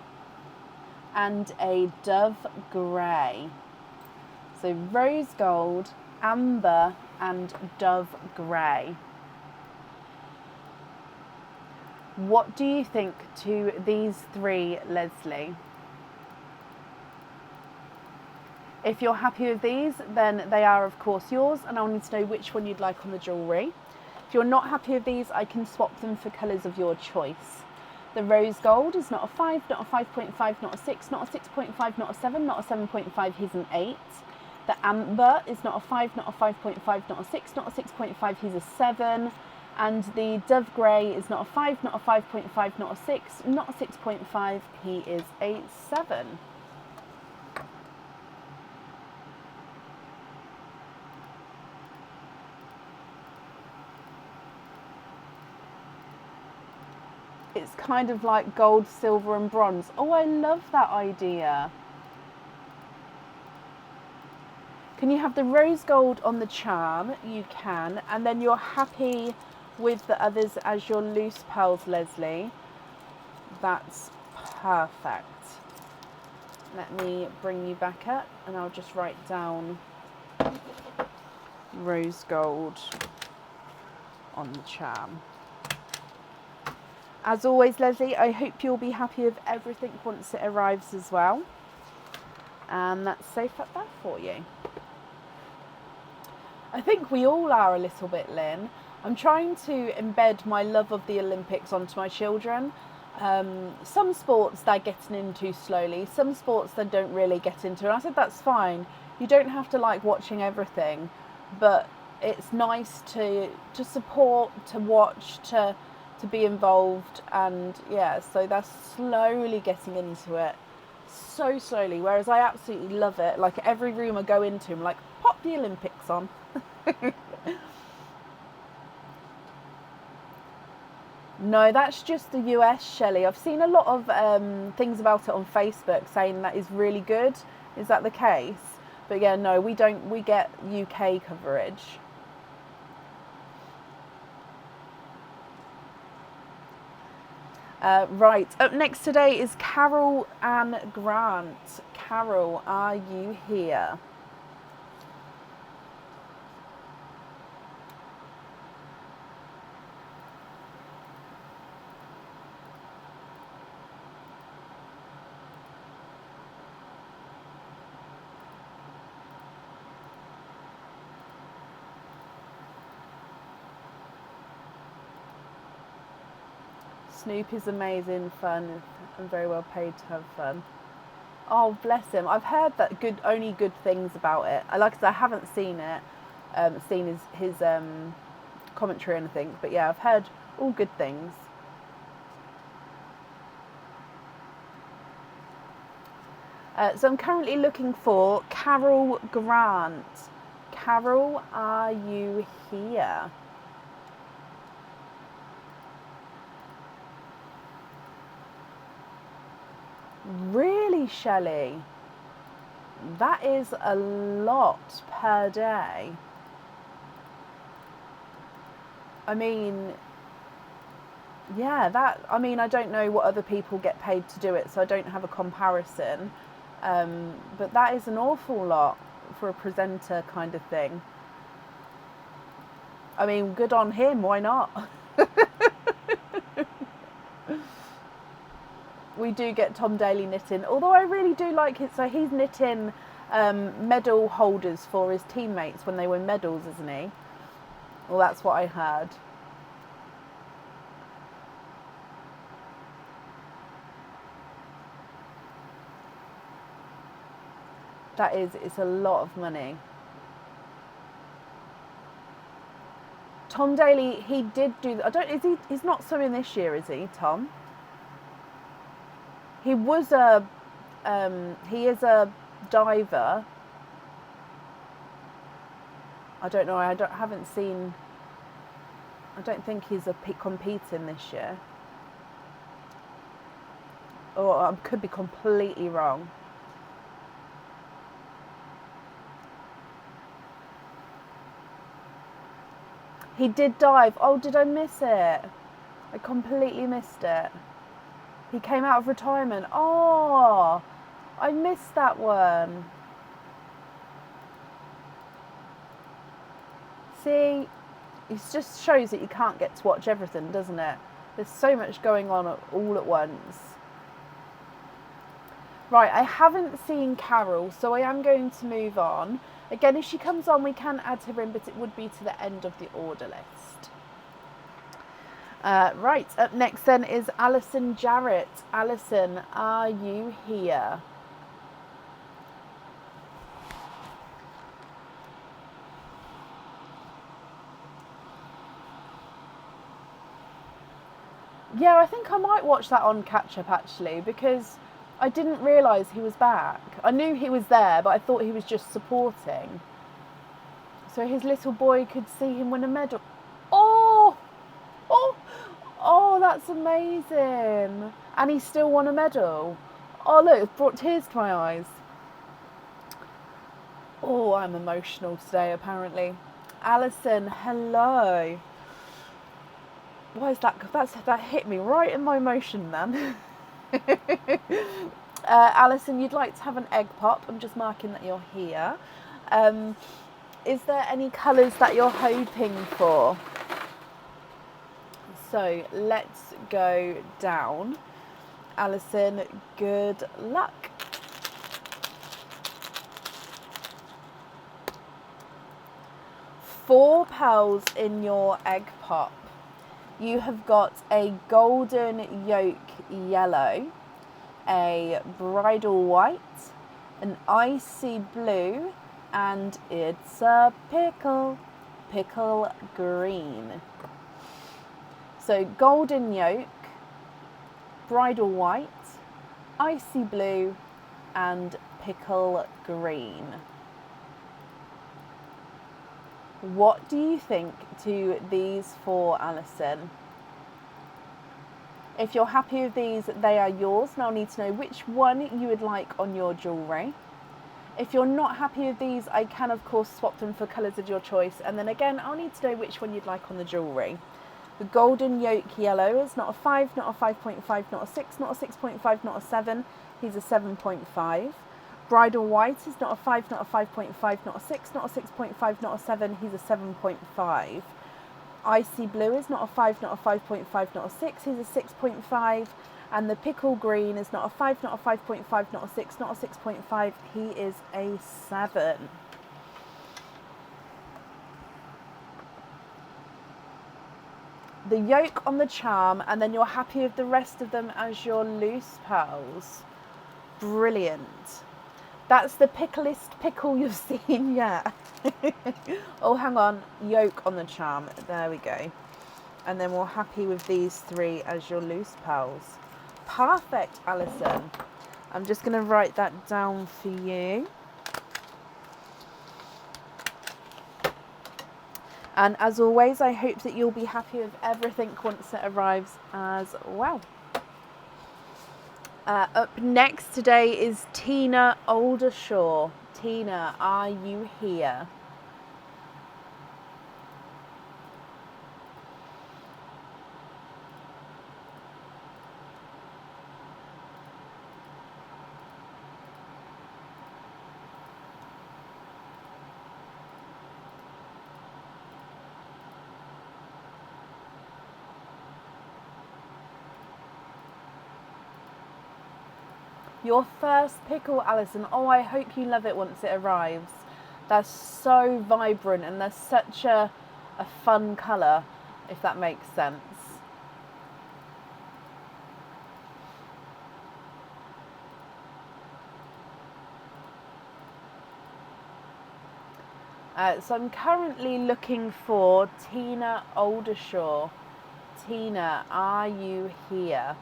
and a dove grey. So rose gold, amber, and dove grey. What do you think to these three, Leslie? If you're happy with these, then they are of course yours, and I'll need to know which one you'd like on the jewellery. If you're not happy with these, I can swap them for colours of your choice. The rose gold is not a 5, not a 5.5, not a 6, not a 6.5, not a 7, not a 7.5, he's an 8. The amber is not a 5, not a 5.5, not a 6, not a 6.5, he's a 7. And the dove grey is not a 5, not a 5.5, not a 6, not a 6.5, he is a 7. It's kind of like gold, silver and bronze. Oh, I love that idea. Can you have the rose gold on the charm? You can. And then you're happy with the others as your loose pearls, Leslie. That's perfect. Let me bring you back up and I'll just write down rose gold on the charm. As always, Leslie, I hope you'll be happy with everything once it arrives as well. And that's safe up there for you. I think we all are a little bit, Lynn. I'm trying to embed my love of the Olympics onto my children. Some sports they're getting into slowly, some sports they don't really get into. And I said, that's fine. You don't have to like watching everything, but it's nice to support, to watch, to be involved, and yeah, so they're slowly getting into it, so slowly, whereas I absolutely love it. Like every room I go into, I'm like, pop the Olympics on. No, that's just the US, Shelley. I've seen a lot of things about it on Facebook saying that is really good. Is that the case? But yeah, no, we don't. We get UK coverage. Right, up next today is Carol Ann Grant. Carol, are you here? Snoop is amazing, fun, and very well paid to have fun. Oh, bless him. I've heard that only good things about it. Like I said, I haven't seen it, seen his commentary or anything, but yeah, I've heard all good things. So I'm currently looking for Carol Grant. Carol, are you here? Really, Shelley? That is a lot per day. I mean, yeah, I don't know what other people get paid to do it, so I don't have a comparison. But that is an awful lot for a presenter kind of thing. I mean, good on him, why not? We do get Tom Daly knitting, although I really do like it. So he's knitting medal holders for his teammates when they win medals, isn't he? Well, that's what I heard. It's a lot of money. Tom Daly, he did do. He's not swimming this year, is he, Tom? He was he is a diver. I don't know. Haven't seen. I don't think he's competing this year. Or I could be completely wrong. He did dive. Oh, did I miss it? I completely missed it. He came out of retirement. Oh, I missed that one. See, it just shows that you can't get to watch everything, doesn't it? There's so much going on all at once. Right, I haven't seen Carol, so I am going to move on. Again, if she comes on, we can add her in, but it would be to the end of the order list. Right, up next then is Alison Jarrett. Alison, are you here? Yeah, I think I might watch that on catch up actually, because I didn't realise he was back. I knew he was there, but I thought he was just supporting. So his little boy could see him win a medal. Oh, that's amazing. And he still won a medal. Oh, look, it's brought tears to my eyes. Oh, I'm emotional today, apparently. Alison, hello. Why is that? That hit me right in my emotion then. Alison, you'd like to have an egg pop. I'm just marking that you're here. Is there any colours that you're hoping for? So let's go down. Alison, good luck. Four pearls in your egg pop. You have got a golden yolk yellow, a bridal white, an icy blue, and it's a pickle green. So golden yolk, bridal white, icy blue, and pickle green. What do you think to these four, Alison? If you're happy with these, they are yours. Now I need to know which one you would like on your jewellery. If you're not happy with these, I can of course swap them for colours of your choice. And then again, I'll need to know which one you'd like on the jewellery. The golden yolk yellow is not a 5, not a 5.5, not a 6, not a 6.5, not a 7. He's a 7.5. Bridal white is not a 5, not a 5.5, not a 6, not a 6.5, not a 7. He's a 7.5. Icy blue is not a 5, not a 5.5, not a 6. He's a 6.5. And the pickle green is not a 5, not a 5.5, not a 6, not a 6.5. He is a 7. The yolk on the charm, and then you're happy with the rest of them as your loose pearls. Brilliant. That's the picklest pickle you've seen yet. Oh, hang on. Yolk on the charm. There we go. And then we're happy with these 3 as your loose pearls. Perfect, Alison. I'm just going to write that down for you. And as always, I hope that you'll be happy with everything once it arrives as well. Up next today is Tina Oldershaw. Tina, are you here? Your first pickle, Alison. Oh, I hope you love it once it arrives. They're so vibrant and they're such a fun colour, if that makes sense. So I'm currently looking for Tina Oldershaw. Tina, are you here?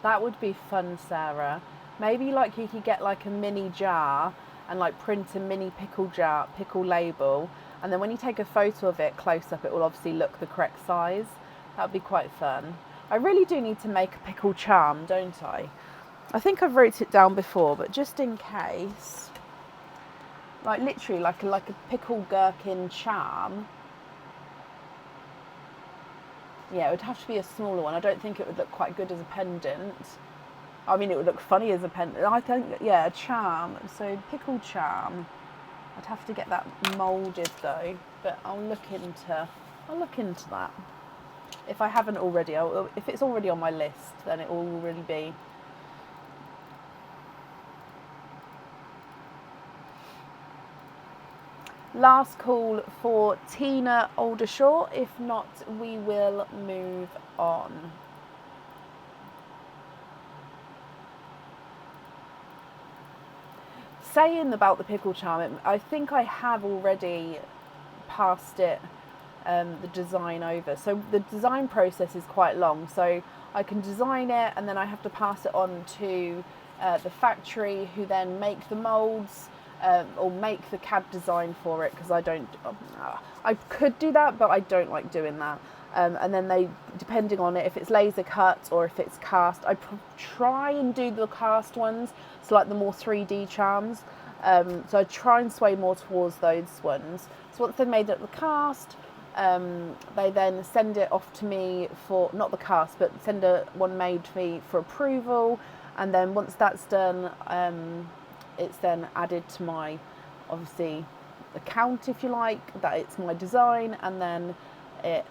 That would be fun, Sarah. Maybe like you could get like a mini jar and like print a mini pickle label, and then when you take a photo of it close up, it will obviously look the correct size. That would be quite fun. I really do need to make a pickle charm, don't I? I think I've wrote it down before, but just in case, like literally like a pickle gherkin charm. Yeah, it would have to be a smaller one. I don't think it would look quite good as a pendant. I mean, it would look funny as a pendant. I think, yeah, a charm. So pickle charm. I'd have to get that moulded though, but I'll look into that. If I haven't already, if it's already on my list, then it will already be. Last call for Tina Oldershaw. If not, we will move on. Saying about the pickle charm, I think I have already passed it, the design over. So the design process is quite long. So I can design it and then I have to pass it on to the factory, who then make the moulds. Or make the CAD design for it, because I could do that, but I don't like doing that. And then they, depending on it, if it's laser cut or if it's cast, I try and do the cast ones, so like the more 3D charms. So I try and sway more towards those ones. So once they've made it the cast, they then send it off to me for, not the cast, but send one made to me for approval. And then once that's done, it's then added to my, obviously, account, if you like, that it's my design, and then it,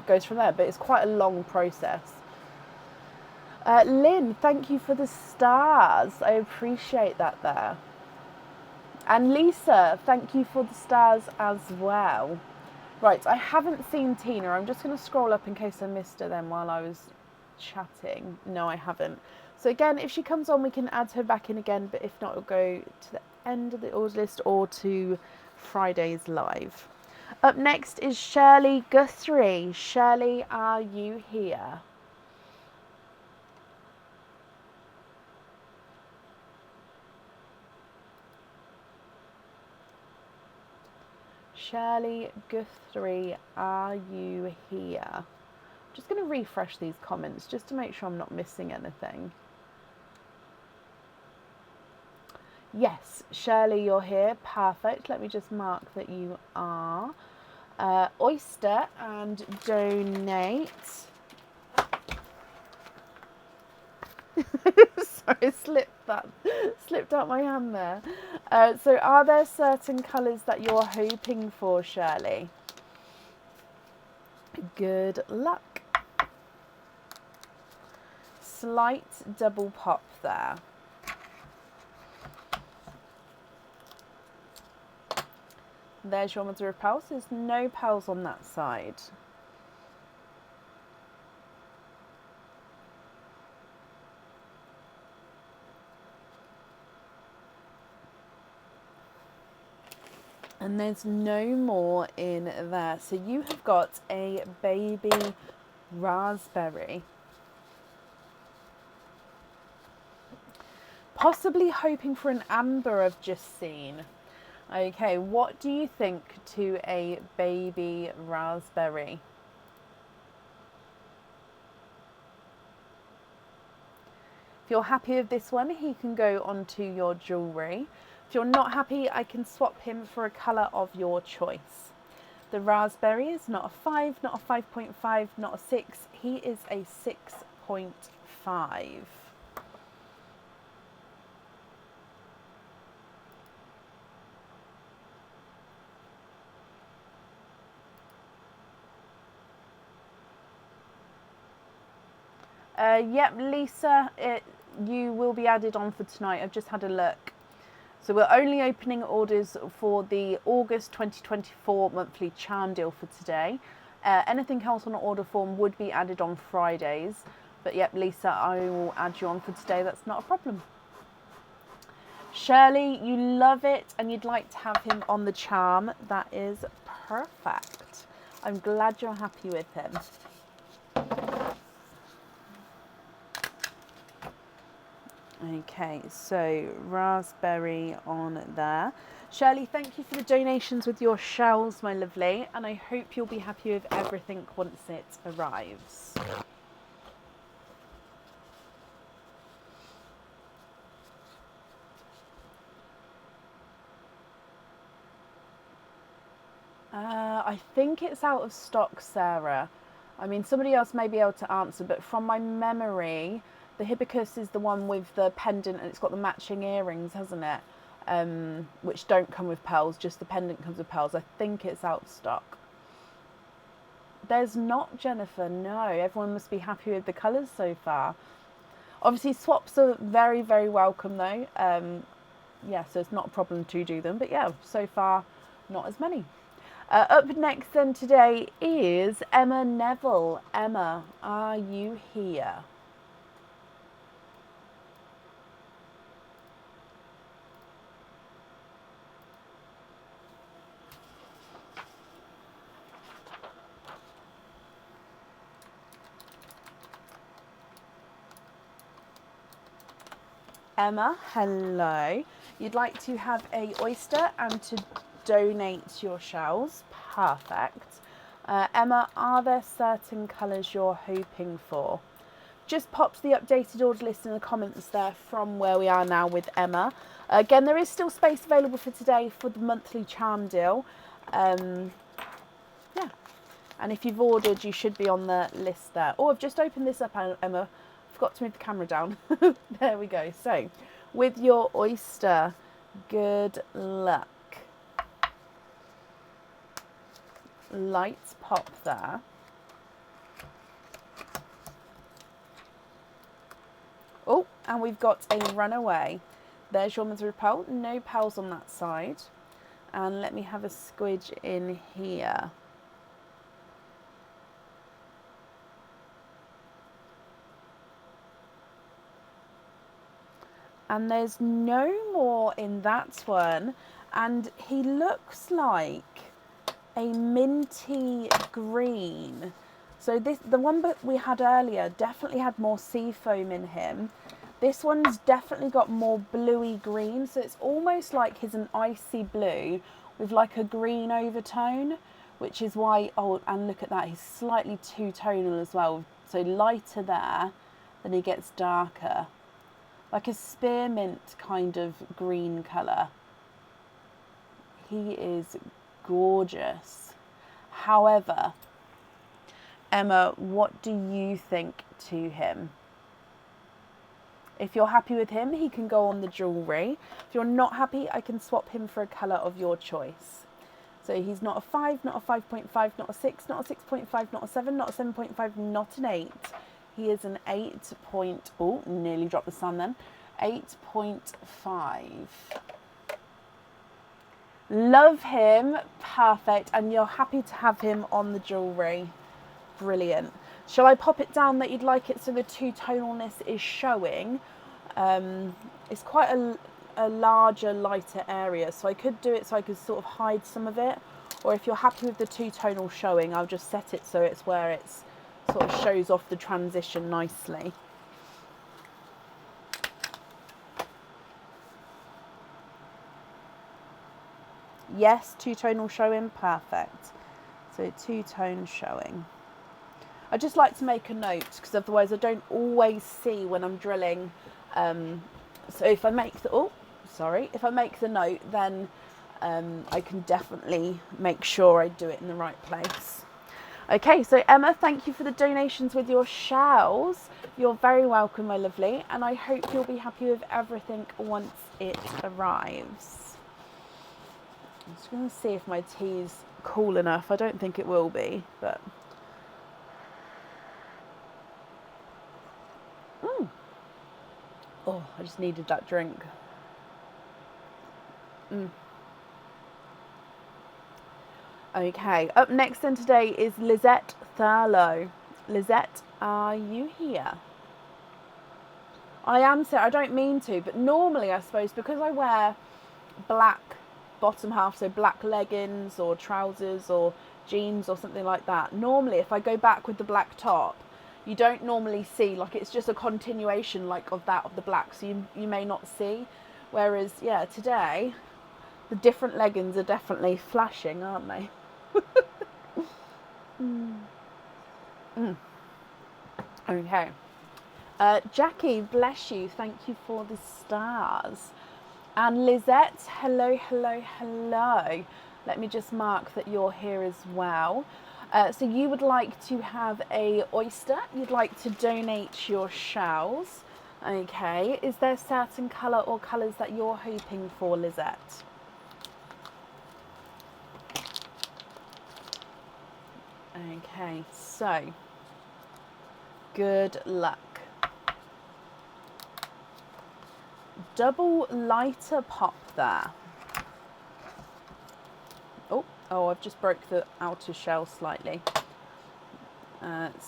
goes from there. But it's quite a long process. Lynn, thank you for the stars. I appreciate that there. And Lisa, thank you for the stars as well. Right, I haven't seen Tina. I'm just going to scroll up in case I missed her then while I was chatting. No, I haven't. So again, if she comes on, we can add her back in again, but if not, it'll go to the end of the order list or to Friday's live. Up next is Shirley Guthrie. Shirley, are you here? Shirley Guthrie, are you here? I'm just going to refresh these comments just to make sure I'm not missing anything. Yes, Shirley, you're here. Perfect. Let me just mark that you are. Oyster and donate. Sorry, slipped out my hand there. So are there certain colours that you're hoping for, Shirley? Good luck. Slight double pop there. There's your mother of pearls. There's no pearls on that side. And there's no more in there. So you have got a baby raspberry. Possibly hoping for an amber I've just seen. Okay, what do you think to a baby raspberry? If you're happy with this one, he can go onto your jewellery. If you're not happy, I can swap him for a colour of your choice. The raspberry is not a 5, not a 5.5, not a 6. He is a 6.5. Yep, Lisa, you will be added on for tonight. I've just had a look. So we're only opening orders for the August 2024 monthly charm deal for today. Anything else on the order form would be added on Fridays. But yep, Lisa, I will add you on for today. That's not a problem. Shirley, you love it and you'd like to have him on the charm. That is perfect. I'm glad you're happy with him. Okay, so raspberry on there. Shirley, thank you for the donations with your shells, my lovely, and I hope you'll be happy with everything once it arrives. I think it's out of stock, Sarah. I mean, somebody else may be able to answer, but from my memory, the hibiscus is the one with the pendant and it's got the matching earrings, hasn't it? Which don't come with pearls, just the pendant comes with pearls. I think it's out of stock. There's not, Jennifer, no. Everyone must be happy with the colours so far. Obviously, swaps are very, very welcome though. Yeah, so it's not a problem to do them. But yeah, so far, not as many. Up next then today is Emma Neville. Emma, are you here? Emma, hello. You'd like to have a oyster and to donate your shells. Perfect. Emma, are there certain colours you're hoping for? Just pops the updated order list in the comments there from where we are now with Emma. Again, there is still space available for today for the monthly charm deal. Yeah. And if you've ordered, you should be on the list there. Oh, I've just opened this up, Emma. Forgot to move the camera down. There we go. So, with your oyster, good luck. Lights pop there. Oh, and we've got a runaway. There's your mother of pearl. No pearls on that side. And let me have a squidge in here. And there's no more in that one. And he looks like a minty green. So the one that we had earlier definitely had more sea foam in him. This one's definitely got more bluey green, so it's almost like he's an icy blue with like a green overtone, which is why, oh, and look at that, he's slightly two-tonal as well. So lighter there, then he gets darker. Like a spearmint kind of green colour. He is gorgeous. However, Emma, what do you think to him? If you're happy with him, he can go on the jewellery. If you're not happy, I can swap him for a colour of your choice. So he's not a 5, not a 5.5, not a 6, not a 6.5, not a 7, not a 7.5, not an 8. He is an 8 point, oh, nearly dropped the sun then, 8.5. Love him, perfect, and you're happy to have him on the jewellery. Brilliant. Shall I pop it down that you'd like it so the two-tonalness is showing? It's quite a larger, lighter area, so I could do it so I could sort of hide some of it. Or if you're happy with the two-tonal showing, I'll just set it so it's where it's sort of shows off the transition nicely. Yes, two-tonal showing, perfect. So two-tone showing. I just like to make a note because otherwise I don't always see when I'm drilling. So if I make if I make the note, then I can definitely make sure I do it in the right place. Okay, so Emma, thank you for the donations with your shells. You're very welcome, my lovely, and I hope you'll be happy with everything once it arrives. I'm just going to see if my tea's cool enough. I don't think it will be, but... Oh, I just needed that drink. Okay, up next then today is Lisette Thurlow. Lisette, are you here? I am, so I don't mean to, but normally I suppose because I wear black bottom half, so black leggings or trousers or jeans or something like that, normally if I go back with the black top, you don't normally see, like it's just a continuation like of that of the black, so you may not see. Whereas, yeah, today the different leggings are definitely flashing, aren't they? Okay. Jackie, bless you. Thank you for the stars. And Lisette, hello, hello, hello. Let me just mark that you're here as well. So you would like to have a oyster. You'd like to donate your shells. Okay. Is there a certain colour or colours that you're hoping for, Lisette? Okay, so good luck. Double lighter pop there. Oh, I've just broke the outer shell slightly.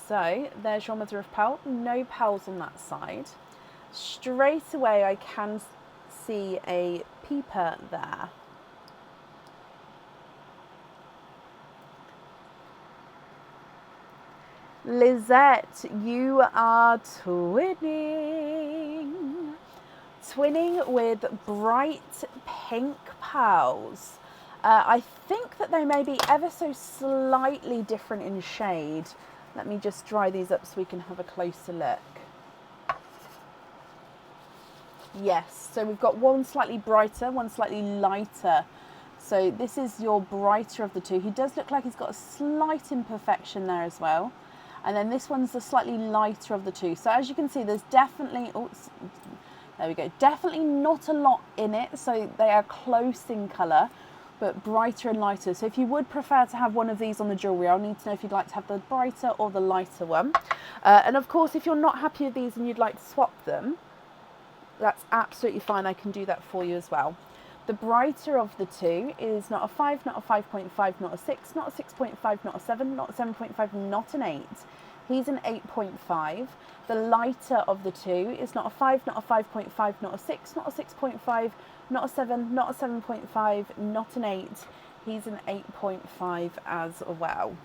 So there's your mother of pearl. No pearls on that side. Straight away I can see a peeper there. Lisette, you are twinning. Twinning with bright pink pearls. I think that they may be ever so slightly different in shade. Let me just dry these up so we can have a closer look. Yes, so we've got one slightly brighter, one slightly lighter. So this is your brighter of the two. He does look like he's got a slight imperfection there as well. And then this one's the slightly lighter of the two. So as you can see, there's definitely, there we go, definitely not a lot in it. So they are close in colour, but brighter and lighter. So if you would prefer to have one of these on the jewellery, I'll need to know if you'd like to have the brighter or the lighter one. And of course, if you're not happy with these and you'd like to swap them, that's absolutely fine. I can do that for you as well. The brighter of the two is not a 5, not a 5.5, not a 6, not a 6.5, not a 7, not a 7.5, not an 8. He's an 8.5. The lighter of the two is not a 5, not a 5.5, not a 6, not a 6.5, not a 7, not a 7.5, not an 8. He's an 8.5 as well.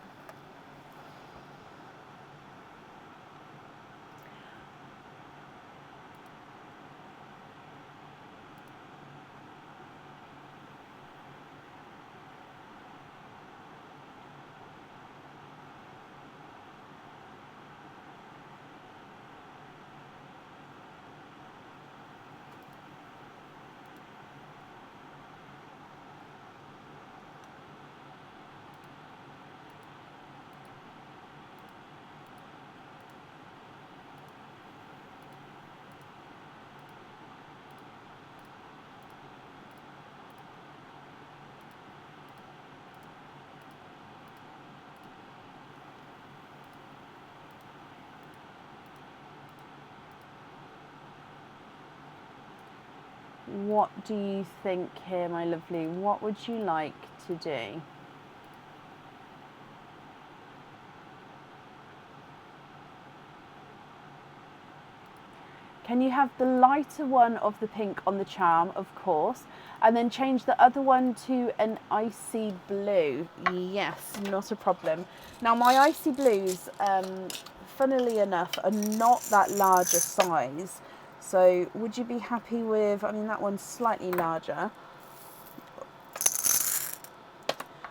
What do you think here, my lovely? What would you like to do? Can you have the lighter one of the pink on the charm, of course, and then change the other one to an icy blue? Yes, not a problem. Now, my icy blues, funnily enough, are not that larger size. So would you be happy with, I mean, that one's slightly larger.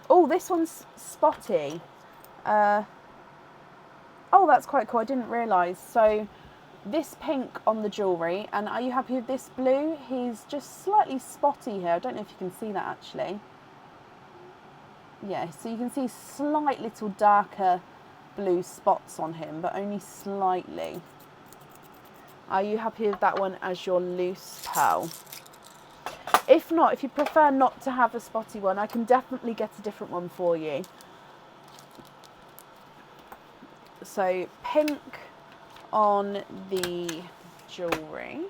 Oh, this one's spotty. Oh, that's quite cool. I didn't realise. So this pink on the jewellery, and are you happy with this blue? He's just slightly spotty here. I don't know if you can see that actually. Yeah, so you can see slight little darker blue spots on him, but only slightly. Are you happy with that one as your loose pearl? If not, if you prefer not to have a spotty one, I can definitely get a different one for you. So pink on the jewellery.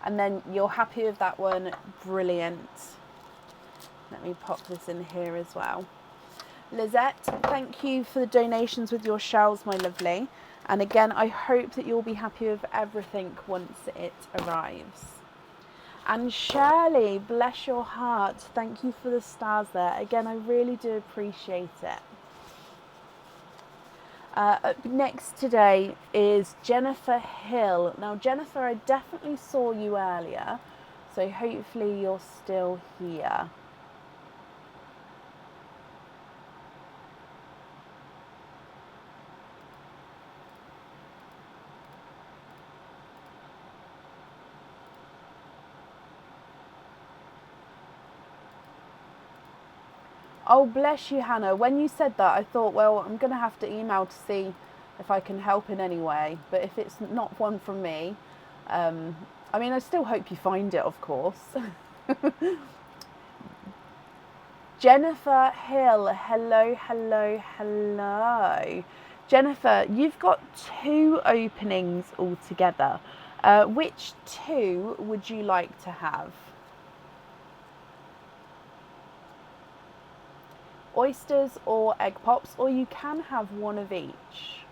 And then you're happy with that one, brilliant. Let me pop this in here as well. Lizette, thank you for the donations with your shells, my lovely. And again, I hope that you'll be happy with everything once it arrives. And Shirley, bless your heart, thank you for the stars there. Again, I really do appreciate it. Up next today is Jennifer Hill. Now, Jennifer, I definitely saw you earlier, so hopefully you're still here. Oh, bless you, Hannah. When you said that, I thought, well, I'm going to have to email to see if I can help in any way. But if it's not one from me, I mean, I still hope you find it, of course. Jennifer Hill, hello, hello, hello. Jennifer, you've got 2 openings altogether. Which 2 would you like to have? Oysters or egg pops, or you can have one of each.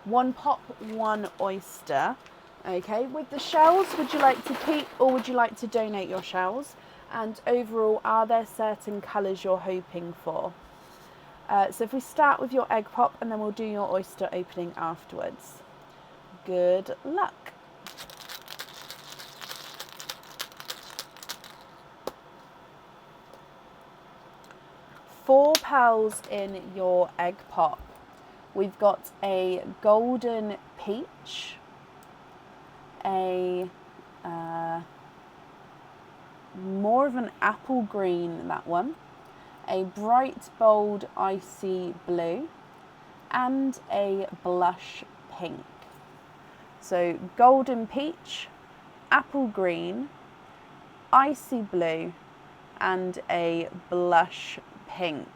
1 pop, 1 oyster. Okay, with the shells, would you like to keep or would you like to donate your shells? And overall, are there certain colours you're hoping for? So if we start with your egg pop and then we'll do your oyster opening afterwards. Good luck. Four pearls in your egg pop. We've got a golden peach, a more of an apple green, that one, a bright bold icy blue, and a blush pink. So golden peach, apple green, icy blue, and a blush pink.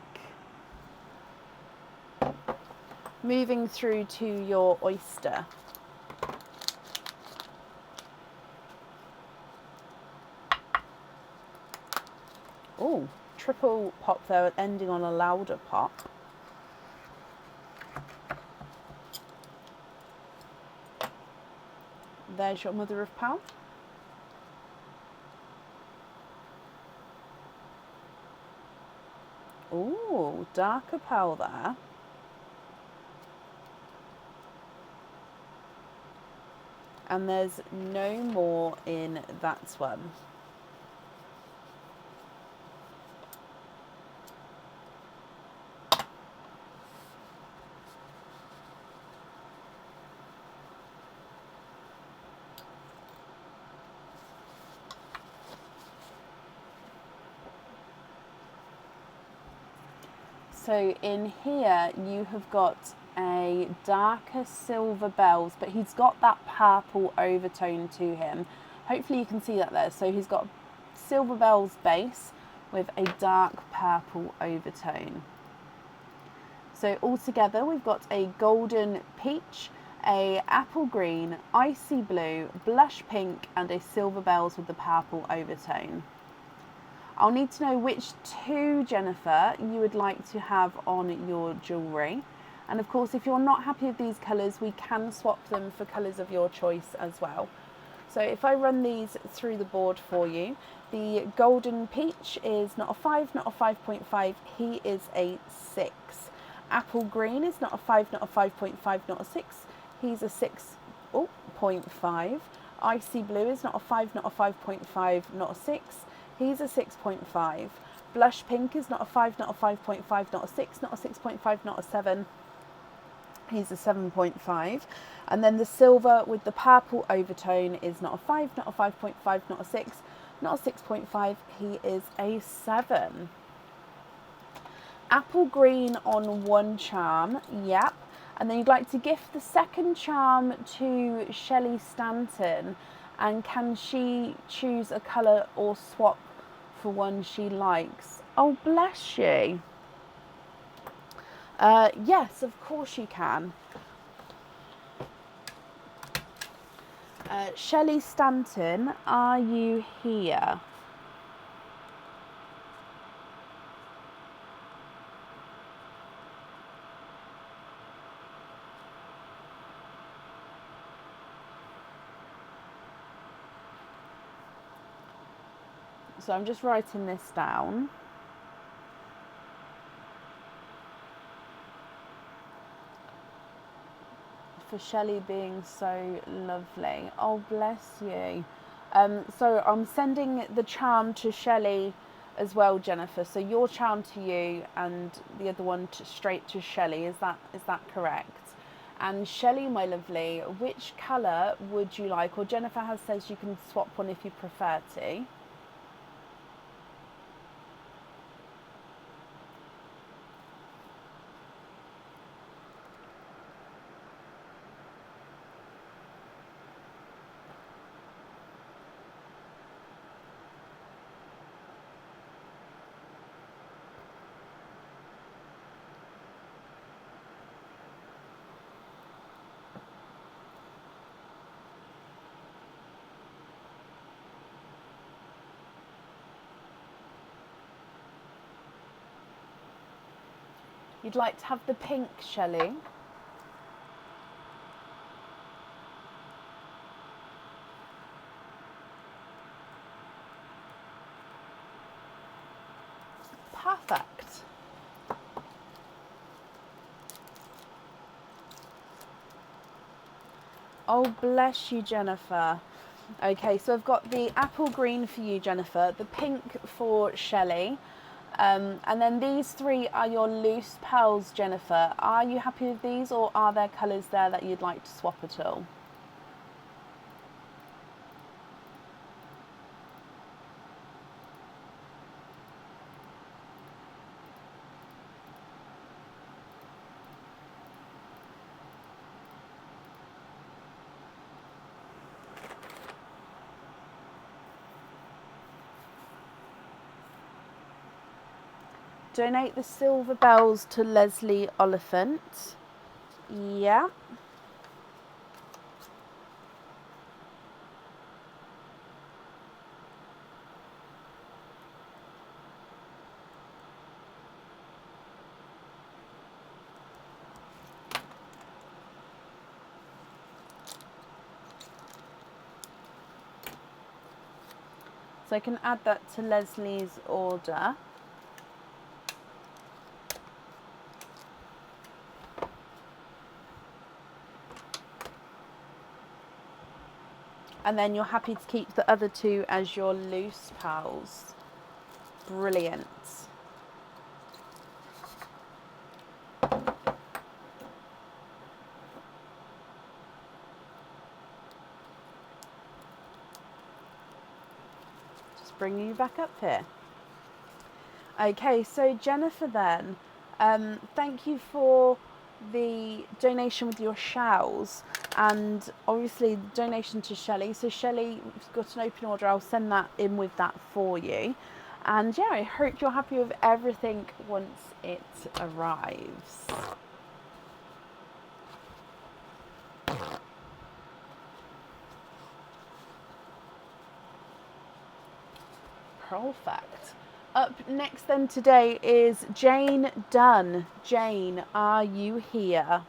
Moving through to your oyster. Oh, triple pop there, ending on a louder pop. there's your mother of pearl. Ooh, darker pearl there. And there's no more in that one. So in here you have got a darker silver bells, but he's got that purple overtone to him. Hopefully you can see that there. So he's got silver bells base with a dark purple overtone. So altogether we've got a golden peach, a apple green, icy blue, blush pink and a silver bells with the purple overtone. I'll need to know which two, Jennifer, you would like to have on your jewellery. And of course, if you're not happy with these colours, we can swap them for colours of your choice as well. So if I run these through the board for you, the golden peach is not a 5, not a 5.5, he is a 6. Apple green is not a 5, not a 5.5, not a 6, he's a 6.5. Icy blue is not a 5, not a 5.5, not a 6, he's a 6.5. Blush pink is not a 5, not a 5.5, not a 6, not a 6.5, not a 7. He's a 7.5. And then the silver with the purple overtone is not a 5, not a 5.5, not a 6, not a 6.5. He is a 7. Apple green on one charm, yep. And then you'd like to gift the second charm to Shelley Stanton. And can she choose a colour or swap for one she likes? Oh, bless you. Yes, of course you can. Shelley Stanton, are you here? So I'm just writing this down. For Shelley being so lovely. Oh, bless you. So I'm sending the charm to Shelley as well, Jennifer. So your charm to you and the other one straight to Shelley. Is that correct? And Shelley, my lovely, which colour would you like? Or Jennifer has says you can swap one if you prefer to. You'd like to have the pink, Shelley? Perfect. Oh, bless you, Jennifer. Okay, so I've got the apple green for you, Jennifer, the pink for Shelley, and then these three are your loose pearls, Jennifer. Are you happy with these, or are there colours there that you'd like to swap at all? Donate the silver bells to Leslie Oliphant. Yeah. So I can add that to Leslie's order. And then you're happy to keep the other two as your loose pals. Brilliant. Just bringing you back up here. Okay, so Jennifer then, thank you for the donation with your shells, and obviously the donation to Shelley. So Shelley, you've got an open order, I'll send that in with that for you. And yeah, I hope you're happy with everything once it arrives. Perfect. Up next then today is Jane Dunn. Jane, are you here?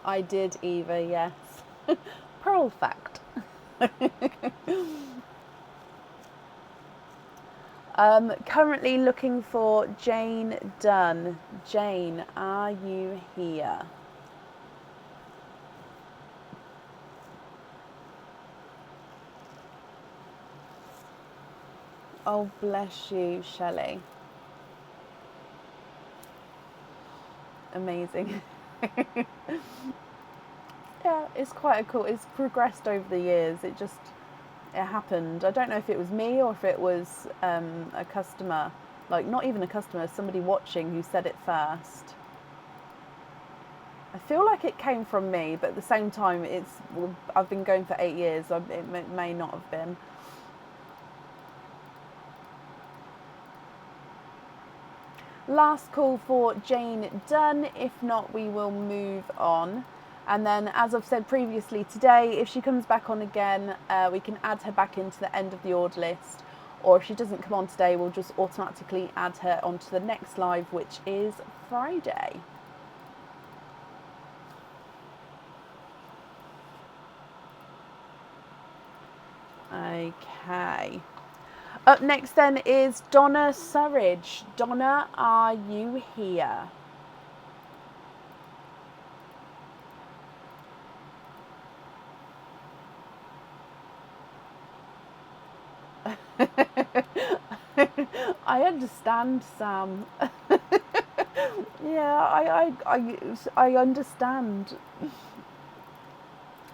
I did, Eva, yes. Perfect. Currently looking for Jane Dunn. Jane, are you here? Oh, bless you, Shelley. Amazing. Yeah, it's quite a cool, it's progressed over the years. It happened. I don't know if it was me or if it was a customer, like not even a customer, somebody watching who said it first. I feel like it came from me, but at the same time, I've been going for 8 years. It may not have been. Last call for Jane Dunn. If not, we will move on. And then, as I've said previously today, if she comes back on again, we can add her back into the end of the order list. Or if she doesn't come on today, we'll just automatically add her onto the next live, which is Friday. Okay. Up next then is Donna Surridge. Donna, are you here? I understand, Sam. Yeah, I understand.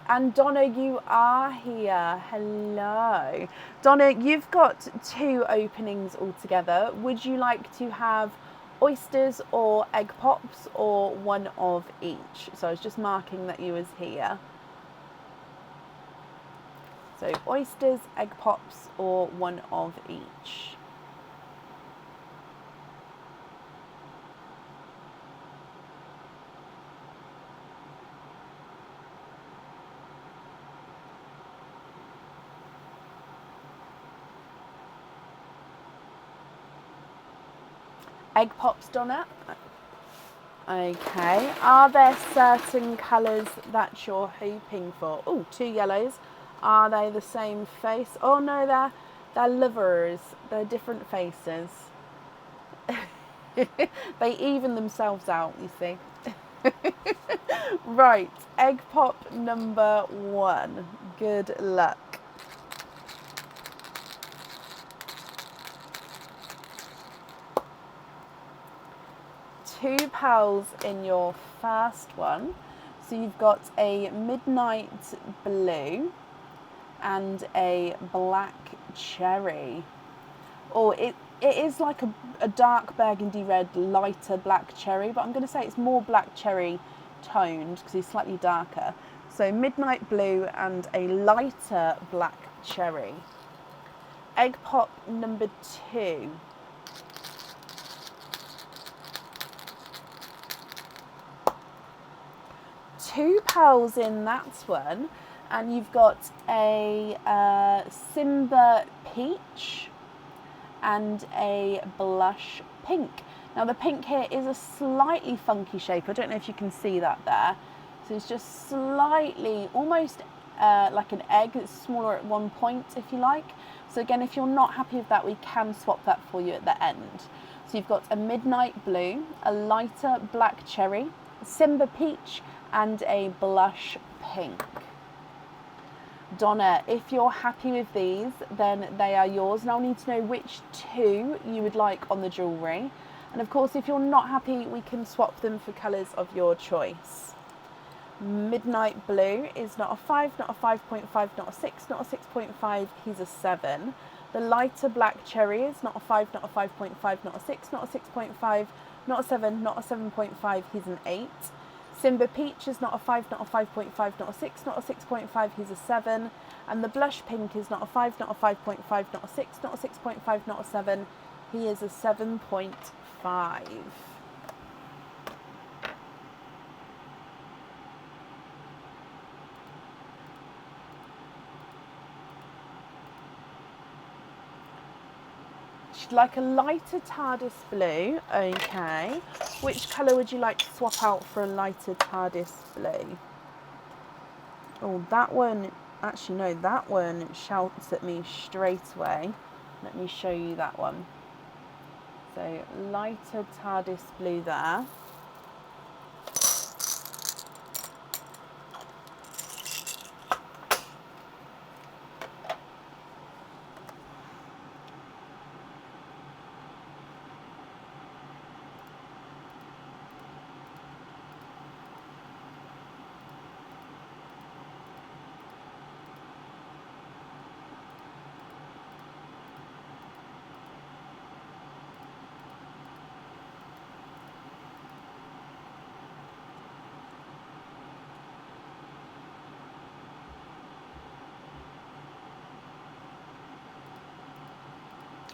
And Donna, you are here. Hello. Donna, you've got 2 openings altogether. Would you like to have oysters or egg pops, or one of each? So I was just marking that you was here. So oysters, egg pops, or one of each. Egg pops, Donna. Okay. Are there certain colours that you're hoping for? Oh, 2 yellows. Are they the same face? Oh no, they're livers. They're different faces. They even themselves out, you see. Right, egg pop number 1. Good luck. 2 pals in your first one. So you've got a midnight blue and a black cherry. Or it is like a dark burgundy red, lighter black cherry, but I'm going to say it's more black cherry toned because he's slightly darker. So midnight blue and a lighter black cherry. Egg pop number 2. Two pals in that one, and you've got a Simba peach and a blush pink. Now the pink here is a slightly funky shape. I don't know if you can see that there. So it's just slightly, almost like an egg. It's smaller at one point, if you like. So again, if you're not happy with that, we can swap that for you at the end. So you've got a midnight blue, a lighter black cherry, Simba peach, and a blush pink. Donna, if you're happy with these, then they are yours. And I'll need to know which 2 you would like on the jewellery. And of course, if you're not happy, we can swap them for colours of your choice. Midnight blue is not a 5, not a 5.5, not a 6, not a 6.5, he's a 7. The lighter black cherry is not a 5, not a 5.5, not a 6, not a 6.5, not a 7, not a 7.5, he's an 8. Simba peach is not a 5, not a 5.5, not a 6, not a 6.5, he's a 7. And the blush pink is not a 5, not a 5.5, not a 6, not a 6.5, not a 7, he is a 7.5. She'd like a lighter TARDIS blue. Okay. Which colour would you like to swap out for a lighter TARDIS blue? Oh, that one, actually no, that one shouts at me straight away. Let me show you that one. So lighter TARDIS blue there.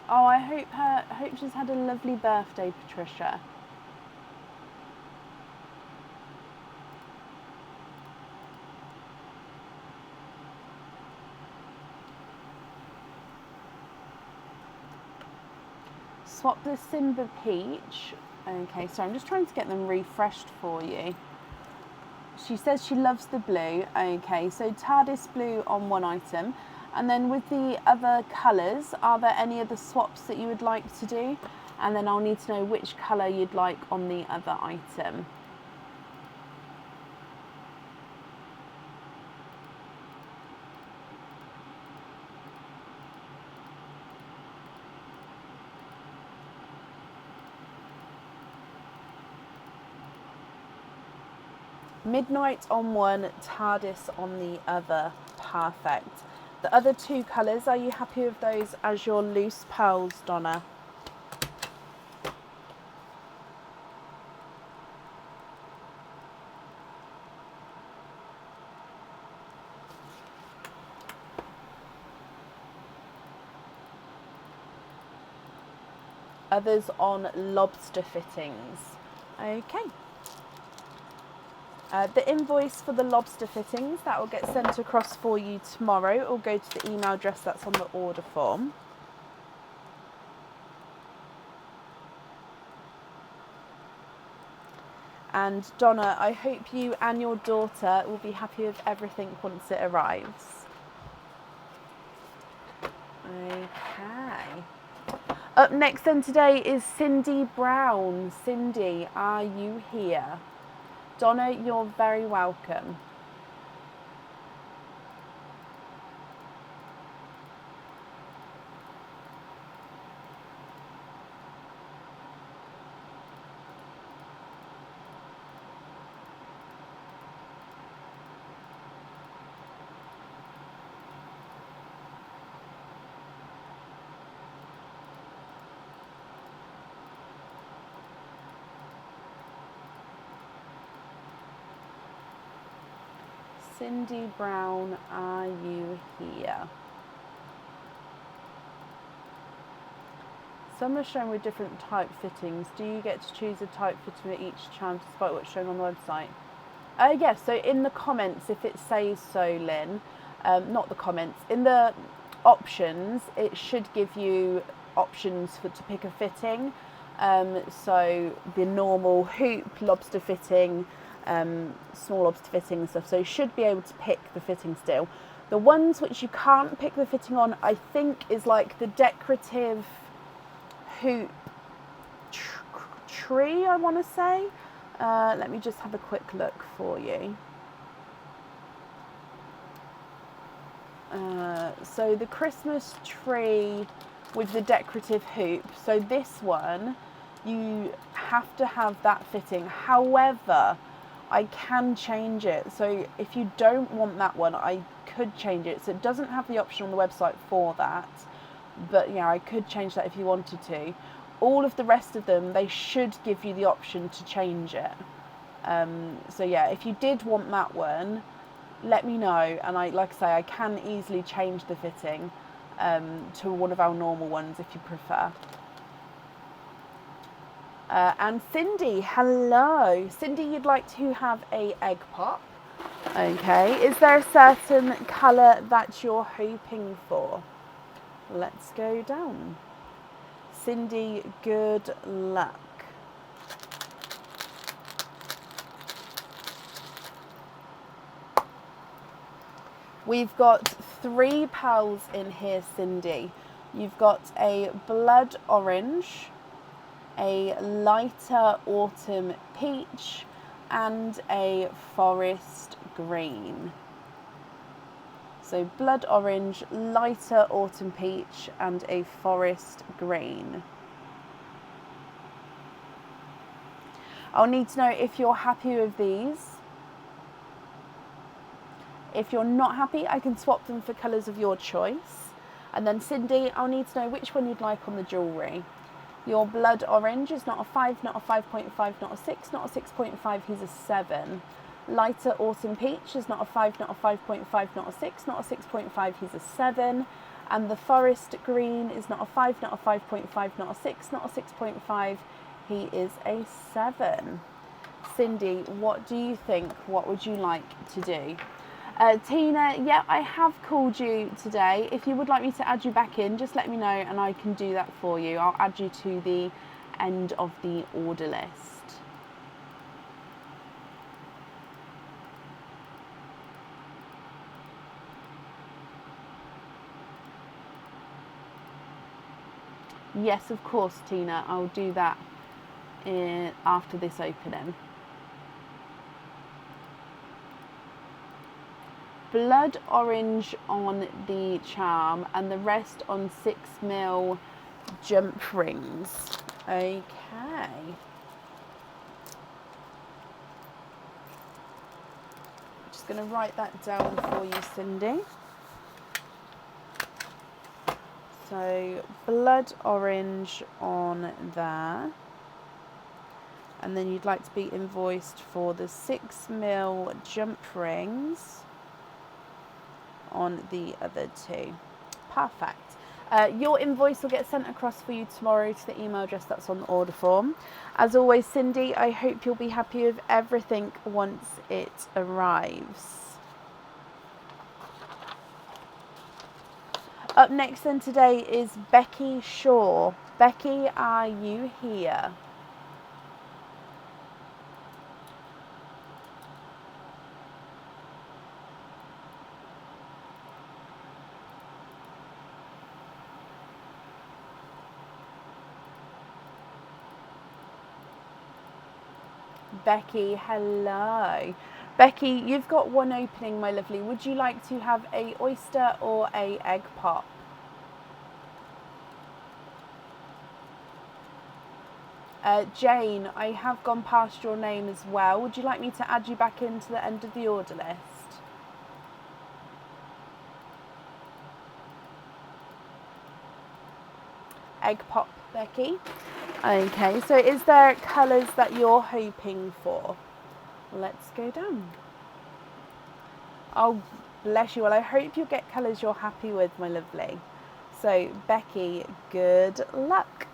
Oh, I hope she's had a lovely birthday, Patricia. Swap the Simba peach. Okay, so I'm just trying to get them refreshed for you. She says she loves the blue. Okay, so TARDIS blue on one item. And then with the other colours, are there any other swaps that you would like to do? And then I'll need to know which colour you'd like on the other item. Midnight on one, TARDIS on the other. Perfect. The other 2 colours, are you happy with those as your loose pearls, Donna? Others on lobster fittings. Okay. The invoice for the lobster fittings, that will get sent across for you tomorrow. It will go to the email address that's on the order form. And Donna, I hope you and your daughter will be happy with everything once it arrives. Okay. Up next then today is Cindy Brown. Cindy, are you here? Donna, you're very welcome. Cindy Brown, are you here? Some are shown with different type fittings. Do you get to choose a type fitting for each charm despite what's shown on the website? Yes, so in the comments, if it says so, Lynn, not the comments, in the options, it should give you options to pick a fitting. So the normal hoop, lobster fitting, small lobster fitting and stuff. So you should be able to pick the fitting still. The ones which you can't pick the fitting on, I think, is like the decorative hoop tree, I want to say. Let me just have a quick look for you. So the Christmas tree with the decorative hoop. So this one, you have to have that fitting. However, I can change it. So if you don't want that one, I could change it. So it doesn't have the option on the website for that. But yeah, I could change that if you wanted to. All of the rest of them, they should give you the option to change it. So yeah, if you did want that one, let me know, and like I say, I can easily change the fitting to one of our normal ones if you prefer. And Cindy, hello. Cindy, you'd like to have a egg pop. Okay, is there a certain colour that you're hoping for? Let's go down. Cindy, good luck. We've got 3 pals in here, Cindy. You've got a blood orange, a lighter autumn peach, and a forest green. So blood orange, lighter autumn peach, and a forest green. I'll need to know if you're happy with these. If you're not happy, I can swap them for colours of your choice. And then Cindy, I'll need to know which one you'd like on the jewellery. Your blood orange is not a 5, not a 5.5, not a 6, not a 6.5, he's a 7. Lighter autumn peach is not a 5, not a 5.5, not a 6, not a 6.5, he's a 7. And the forest green is not a 5, not a 5.5, not a 6, not a 6.5, he is a 7. Cindy, what do you think? What would you like to do? Tina, yeah, I have called you today. If you would like me to add you back in, just let me know and I can do that for you. I'll add you to the end of the order list. Yes, of course, Tina, I'll do that after this opening. Blood orange on the charm and the rest on 6mm jump rings. Okay. Just going to write that down for you, Cindy. So blood orange on there. And then you'd like to be invoiced for the 6mm jump rings on the other 2. Perfect. Your invoice will get sent across for you tomorrow to the email address that's on the order form. As always, Cindy, I hope you'll be happy with everything once it arrives. Up next then today is Becky Shaw. Becky, are you here? Becky, hello. Becky, you've got one opening, my lovely. Would you like to have a oyster or a egg pop? Jane, I have gone past your name as well. Would you like me to add you back into the end of the order list? Egg pop, Becky. Okay, so is there colours that you're hoping for? Let's go down. Oh, bless you. Well, I hope you get colours you're happy with, my lovely. So, Becky, good luck.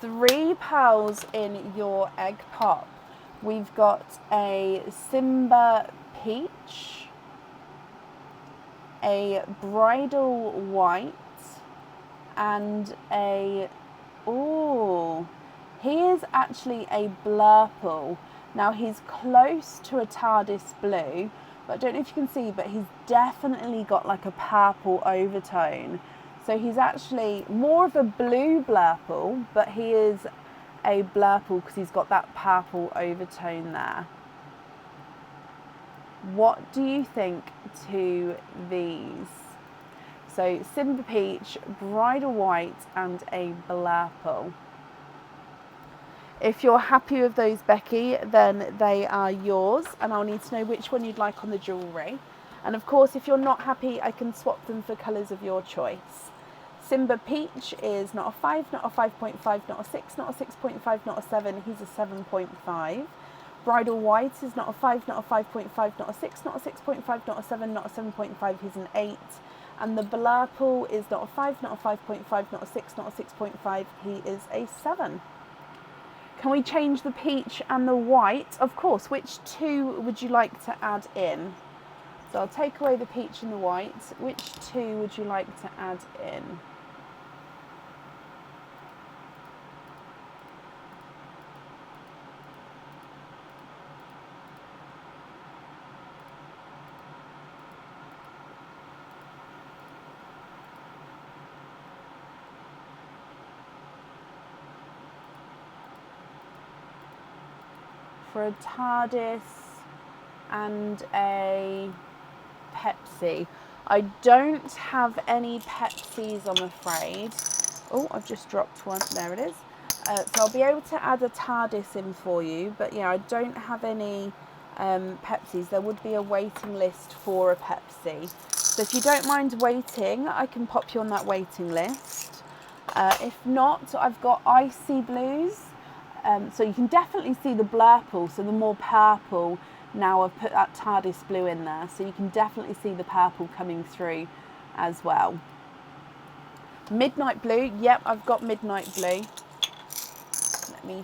Three pearls in your egg pop. We've got a Simba peach, a bridal white, and a, oh, he is actually a blurple. Now he's close to a TARDIS blue, but I don't know if you can see, but he's definitely got like a purple overtone. So he's actually more of a blue blurple, but he is a blurple because he's got that purple overtone there. What do you think to these? So Simba peach, bridal white, and a blurple. If you're happy with those, Becky, then they are yours, and I'll need to know which one you'd like on the jewellery. And of course, if you're not happy, I can swap them for colours of your choice. Simba peach is not a 5, not a 5.5, not a 6, not a 6.5, not a 7. He's a 7.5. Bridal white is not a 5, not a 5.5, not a 6, not a 6.5, not a 7, not a 7.5. He's an 8. And the blurple is not a 5, not a 5.5, not a 6, not a 6.5. He is a 7. Can we change the peach and the white? Of course. Which two would you like to add in? So I'll take away the peach and the white. Which two would you like to add in? For a TARDIS and a Pepsi. I don't have any Pepsis, I'm afraid. Oh, I've just dropped one. There it is. So I'll be able to add a TARDIS in for you, but yeah, I don't have any Pepsis. There would be a waiting list for a Pepsi. So if you don't mind waiting, I can pop you on that waiting list. If not, I've got icy blues. So you can definitely see the blurple, so the more purple. Now I've put that TARDIS blue in there, so you can definitely see the purple coming through as well. Midnight blue, yep, I've got midnight blue. Let me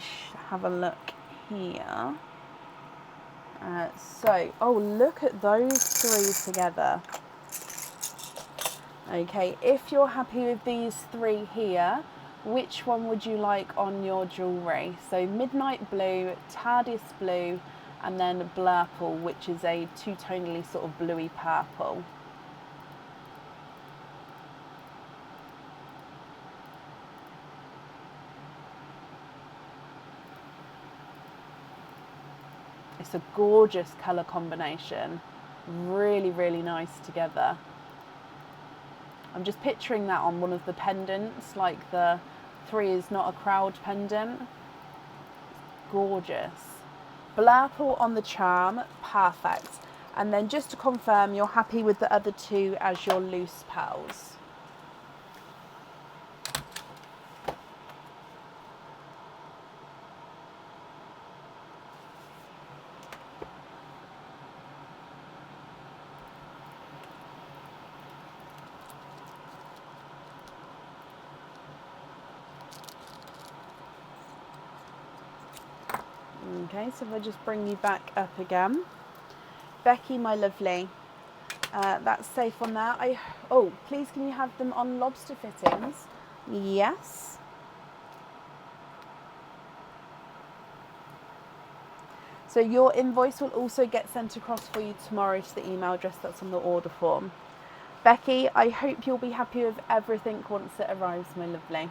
have a look here. Oh, look at those three together. Okay, if you're happy with these three here, which one would you like on your jewellery? So midnight blue, TARDIS blue, and then blurple, which is a two-tonally sort of bluey purple. It's a gorgeous colour combination. Really, really nice together. I'm just picturing that on one of the pendants, like the 3 is not a crowd pendant. Gorgeous. Blurple on the charm, perfect. And then just to confirm, you're happy with the other two as your loose pearls. Okay, so if I just bring you back up again. Becky, my lovely, that's safe on that. Oh, please can you have them on lobster fittings? Yes. So your invoice will also get sent across for you tomorrow to the email address that's on the order form. Becky, I hope you'll be happy with everything once it arrives, my lovely.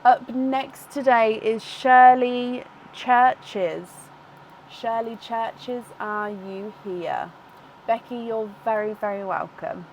Up next today is Shirley Churches. Shirley Churches, are you here? Becky, you're very, very welcome.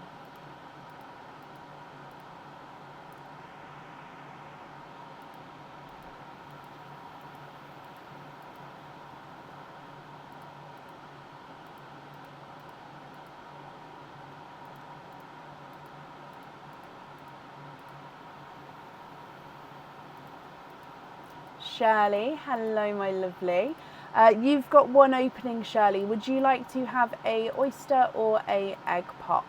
Shirley. Hello, my lovely. You've got one opening, Shirley. Would you like to have a oyster or a egg pop?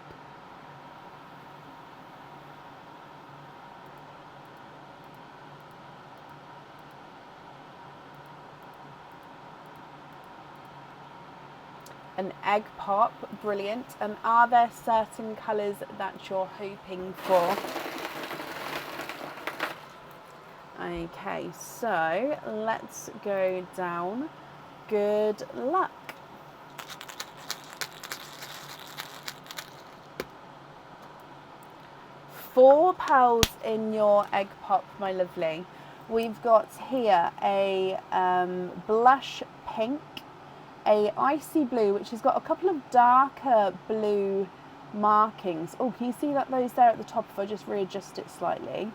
An egg pop, brilliant. And are there certain colours that you're hoping for? Okay, so let's go down. Good luck. Four pearls in your egg pop, my lovely. We've got here a blush pink, a icy blue, which has got a couple of darker blue markings. Oh, can you see that those there at the top if I just readjust it slightly?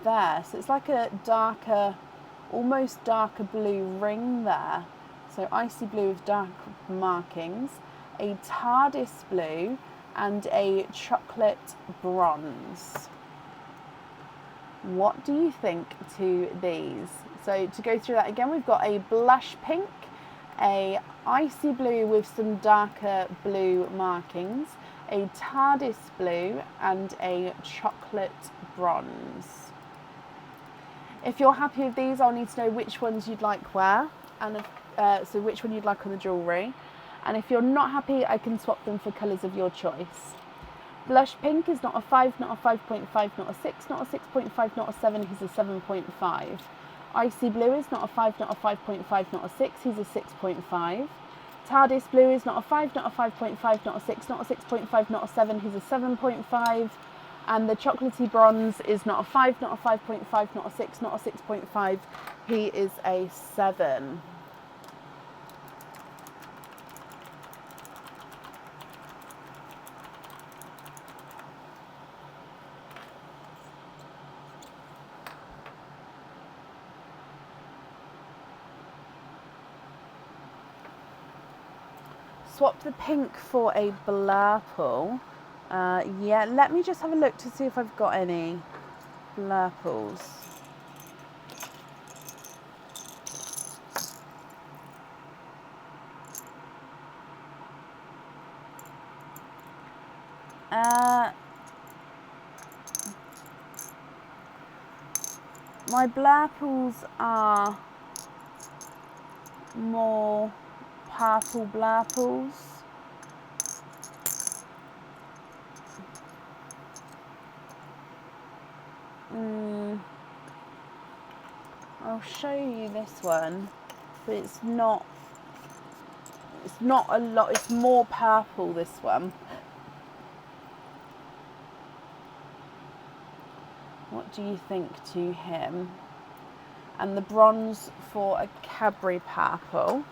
There, so it's like a darker, almost darker blue ring there. So icy blue with dark markings, a TARDIS blue, and a chocolate bronze. What do you think to these? So to go through that again, we've got a blush pink, a icy blue with some darker blue markings, a TARDIS blue, and a chocolate bronze. If you're happy with these, I'll need to know which ones you'd like where, and so which one you'd like on the jewellery. And if you're not happy, I can swap them for colours of your choice. Blush pink is not a 5, not a 5.5, not a 6, not a 6.5, not a 7, he's a 7.5. Icy blue is not a 5, not a 5.5, not a 6, he's a 6.5. TARDIS blue is not a 5, not a 5.5, not a 6, not a 6.5, not a 7, he's a 7.5. And the chocolatey bronze is not a 5, not a 5.5, not a 6, not a 6.5, he is a 7. Swap the pink for a blurple. Yeah, let me just have a look to see if I've got any blurples. My blurples are more purple blurples. I'll show you this one, but it's not a lot, it's more purple, this one. What do you think to him? And the bronze for a Cadbury purple.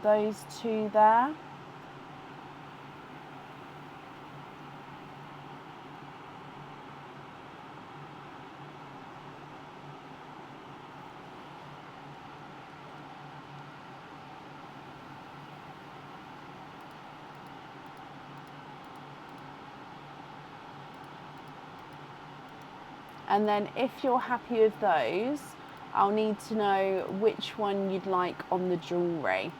Those two there. And then if you're happy with those, I'll need to know which one you'd like on the jewellery.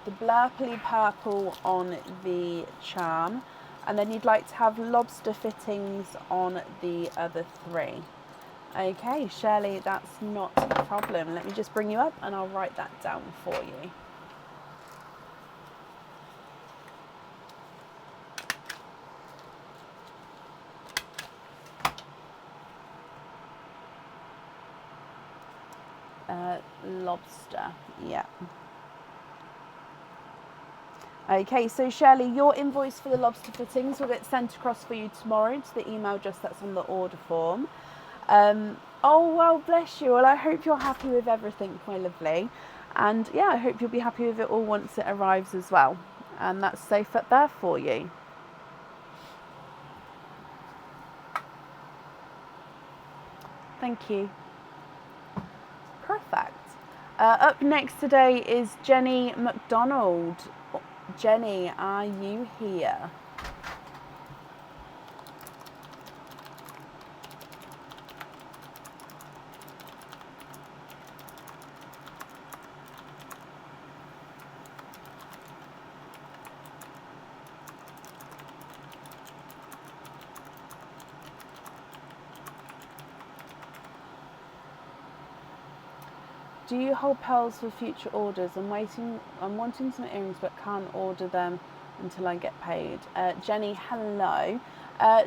The blurply purple on the charm, and then you'd like to have lobster fittings on the other three. Okay, Shirley, that's not a problem. Let me just bring you up and I'll write that down for you. Lobster, yeah. Okay, so Shirley, your invoice for the lobster fittings will get sent across for you tomorrow to the email address that's on the order form. Oh, well, bless you. Well, I hope you're happy with everything, my lovely. And yeah, I hope you'll be happy with it all once it arrives as well. And that's safe up there for you. Thank you. Perfect. Up next today is Jenny McDonald. Jenny, are you here? Do you hold pearls for future orders? I'm wanting some earrings but can't order them until I get paid. Jenny, hello.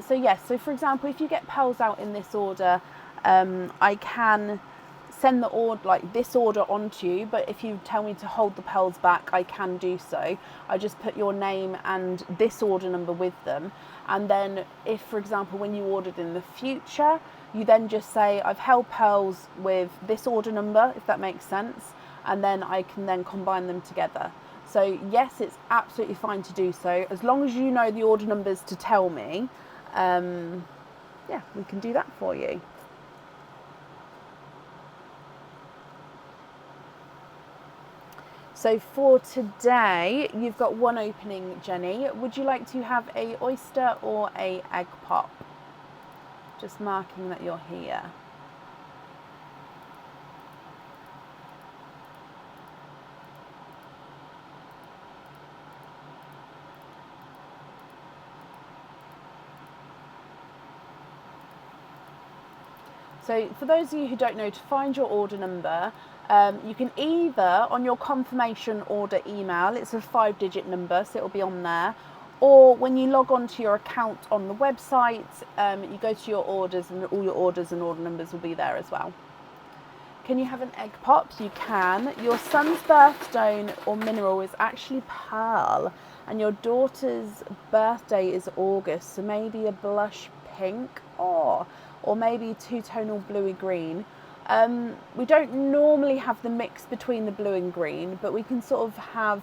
So yes, so for example, if you get pearls out in this order, I can send the order, like this order onto you, but if you tell me to hold the pearls back, I can do so. I just put your name and this order number with them. And then if, for example, when you ordered in the future, you then just say, I've held pearls with this order number, if that makes sense. And then I can then combine them together. So yes, it's absolutely fine to do so. As long as you know the order numbers to tell me, yeah, we can do that for you. So for today, you've got one opening, Jenny. Would you like to have a oyster or a egg pop? Just marking that you're here. So for those of you who don't know, to find your order number, you can either, on your confirmation order email, it's a 5-digit number, so it'll be on there, or when you log on to your account on the website, you go to your orders and all your orders and order numbers will be there as well. Can you have an egg pop? You can. Your son's birthstone or mineral is actually pearl, and your daughter's birthday is August, so maybe a blush pink or maybe two-tonal bluey green. We don't normally have the mix between the blue and green, but we can sort of have,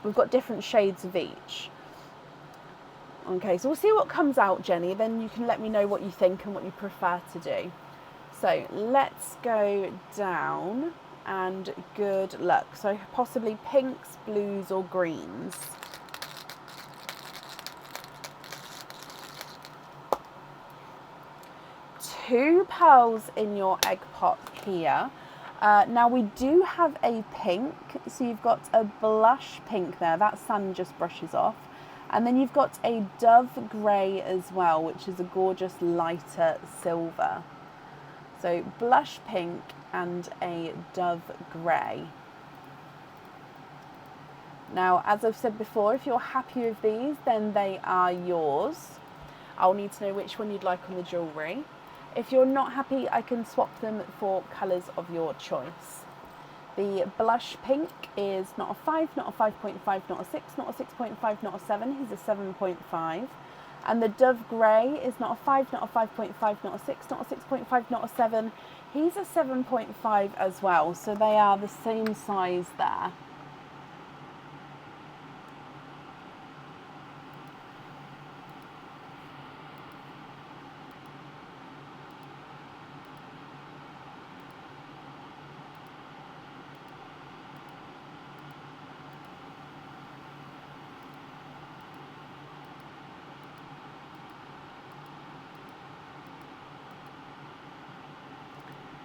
we've got different shades of each. Okay, so we'll see what comes out, Jenny, then you can let me know what you think and what you prefer to do. So let's go down and good luck. So possibly pinks, blues or greens. Two pearls in your egg pot here. Now we do have a pink, so you've got a blush pink there, that sun just brushes off. And then you've got a dove grey as well, which is a gorgeous lighter silver. So blush pink and a dove grey. Now, as I've said before, if you're happy with these, then they are yours. I'll need to know which one you'd like on the jewellery. If you're not happy, I can swap them for colours of your choice. The blush pink is not a 5, not a 5.5, not a 6, not a 6.5, not a 7. He's a 7.5. And the dove grey is not a 5, not a 5.5, not a 6, not a 6.5, not a 7. He's a 7.5 as well, so they are the same size there.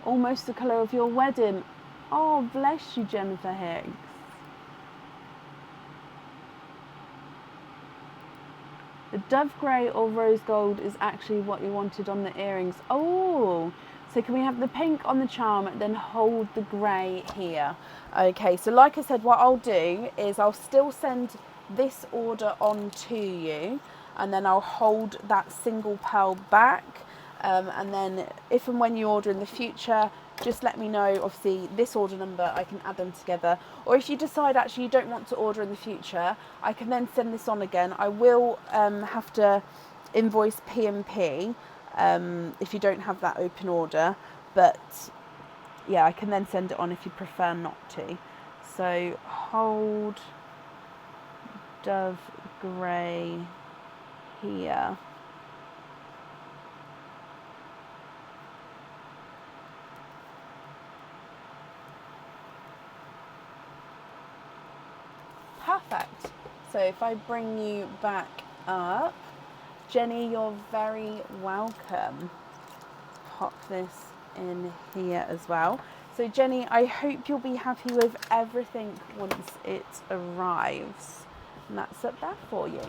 Almost the colour of your wedding. Oh, bless you, Jennifer Higgs. The dove grey or rose gold is actually what you wanted on the earrings. Oh, so can we have the pink on the charm and then hold the grey here? Okay, so like I said, what I'll do is I'll still send this order on to you, and then I'll hold that single pearl back. And then if and when you order in the future, just let me know. Obviously this order number, I can add them together. Or if you decide actually you don't want to order in the future, I can then send this on again. I will have to invoice P&P if you don't have that open order, but yeah, I can then send it on if you prefer not to. So hold dove grey here. Perfect. So if I bring you back up, Jenny, you're very welcome. Pop this in here as well. So Jenny, I hope you'll be happy with everything once it arrives. And that's up there for you.